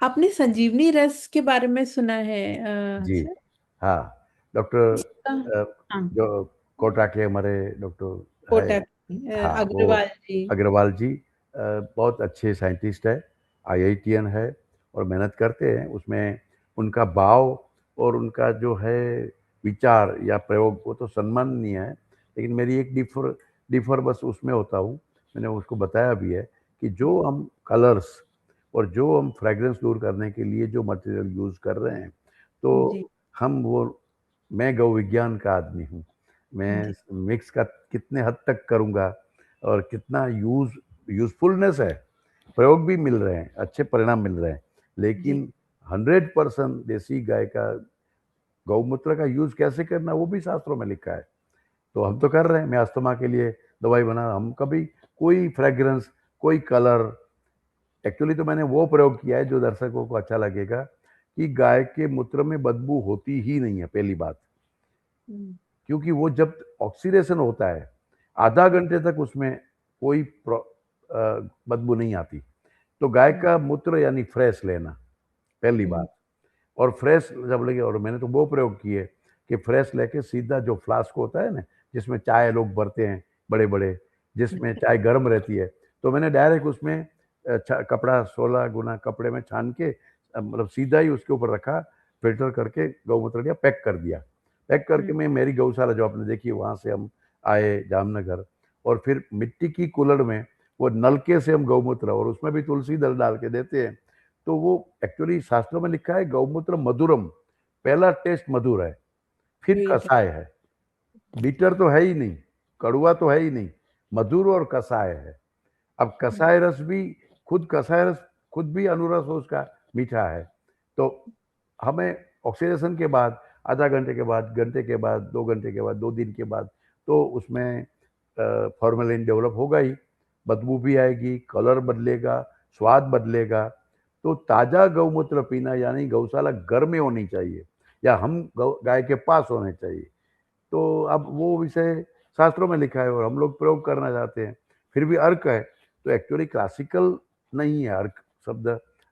आपने संजीवनी रस के बारे में सुना है जी। सर? हाँ, डॉक्टर हाँ, जो कोटा के हमारे डॉक्टर कोटा है, हाँ, वो अग्रवाल जी। अग्रवाल जी बहुत अच्छे साइंटिस्ट है, IITian है और मेहनत करते हैं। उसमें उनका भाव और उनका जो है विचार या प्रयोग वो तो सम्माननीय है, लेकिन मेरी एक डिफर बस उसमें होता हूँ। मैंने उसको बताया भी है कि जो हम कलर्स और जो हम फ्रेग्रेंस दूर करने के लिए जो मटेरियल यूज़ कर रहे हैं, तो जी हम वो मैं गौ विज्ञान का आदमी हूँ। मैं जी मिक्स का कितने हद तक करूँगा और कितना यूजफुलनेस है, प्रयोग भी मिल रहे हैं, अच्छे परिणाम मिल रहे हैं, जी लेकिन 100% देसी गाय का गौमूत्र का यूज कैसे करना वो भी शास्त्रों में लिखा है। तो हम तो कर रहे हैं। मैं अस्थमा के लिए दवाई बना, हम कभी कोई फ्रेग्रेंस, कोई कलर, एक्चुअली तो मैंने वो प्रयोग किया है जो दर्शकों को अच्छा लगेगा कि गाय के मूत्र में बदबू होती ही नहीं है, पहली बात। क्योंकि वो जब ऑक्सीडेशन होता है आधा घंटे तक उसमें कोई बदबू नहीं आती। तो गाय का मूत्र यानी फ्रेश लेना, पहली बात। और फ्रेश जब लगे, और मैंने तो वो प्रयोग किए कि फ्रेश लेके सीधा जो फ्लास्क होता है ना, जिसमें चाय लोग भरते हैं बड़े बड़े, जिसमें चाय गर्म रहती है, तो मैंने डायरेक्ट उसमें कपड़ा 16 गुना कपड़े में छान के मतलब सीधा ही उसके ऊपर रखा, फिल्टर करके गौमूत्र लिया, पैक कर दिया। पैक करके मैं मेरी गौशाला जो आपने देखी वहाँ से हम आए जामनगर, और फिर मिट्टी की कुल्हड़ में वो नलके से हम गौमूत्र, और उसमें भी तुलसी दल डाल के देते हैं। तो वो एक्चुअली शास्त्रों में लिखा है गौमूत्र मधुरम, पहला टेस्ट मधुर है, फिर कसाय है। बीटर तो है ही नहीं, कड़ुआ तो है ही नहीं, मधुर और कसाय है। अब कसाय रस भी कसाय रस खुद भी अनुरस हो उसका, मीठा है। तो हमें ऑक्सीडेशन के बाद आधा घंटे के बाद, घंटे के बाद, 2 घंटे के बाद, 2 दिन के बाद तो उसमें फॉर्मेलिन डेवलप होगा ही, बदबू भी आएगी, कलर बदलेगा, स्वाद बदलेगा। तो ताजा गौमूत्र पीना यानी गौशाला घर में होनी चाहिए या हम गाय के पास होने चाहिए। तो अब वो विषय शास्त्रों में लिखा है और हम लोग प्रयोग करना चाहते हैं। फिर भी अर्क है तो एक्चुअली क्लासिकल नहीं है अर्क शब्द,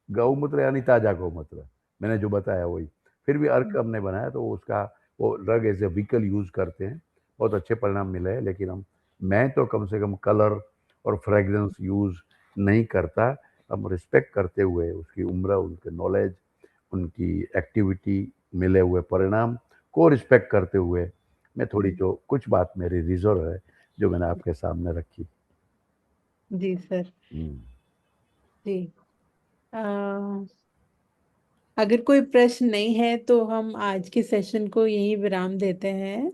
गौमूत्र यानी ताजा गौमूत्र, मैंने जो बताया वही। फिर भी अर्क हमने बनाया तो उसका वो drug as a vehicle use करते हैं, बहुत अच्छे परिणाम मिले हैं। लेकिन मैं तो कम से कम कलर और फ्रेग्रेंस यूज नहीं करता। हम रिस्पेक्ट करते हुए उसकी उम्र, उनके नॉलेज, उनकी एक्टिविटी, मिले हुए परिणाम को रिस्पेक्ट करते हुए मैं थोड़ी जो कुछ बात मेरी रिजर्व है जो मैंने आपके सामने रखी। जी सर। जी अगर कोई प्रश्न नहीं है तो हम आज के सेशन को यही विराम देते हैं।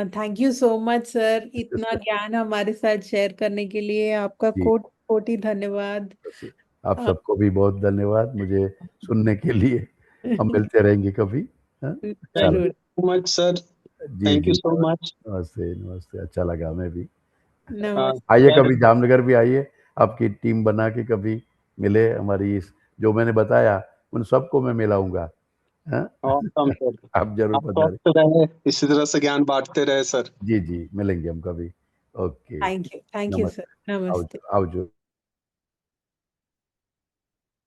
Thank you so much sir, इतना ज्ञान हमारे साथ शेयर करने के लिए आपका जी, कोटि कोटि धन्यवाद। आप सबको भी बहुत धन्यवाद मुझे सुनने के लिए। हम मिलते रहेंगे कभी। हाँ? अच्छा जरूर। लगा। मच सर, जी थैंक यू जी, सो मच। नमस्ते नमस्ते, अच्छा लगा। मैं भी नमस्ते। आइए कभी जामनगर भी आइए, आपकी टीम बना के कभी मिले। हमारी इस जो मैंने बताया उन सबको मैं मिलाऊंगा। हाँ? ऑसम सर, आप जरूर आप पधारें। स्वस्थ रहे, इसी तरह से ज्ञान बांटते रहे सर। जी जी, मिलेंगे हम कभी। ओके, थैंक यू सर, नमस्ते। नमस्ते। आओ आओ।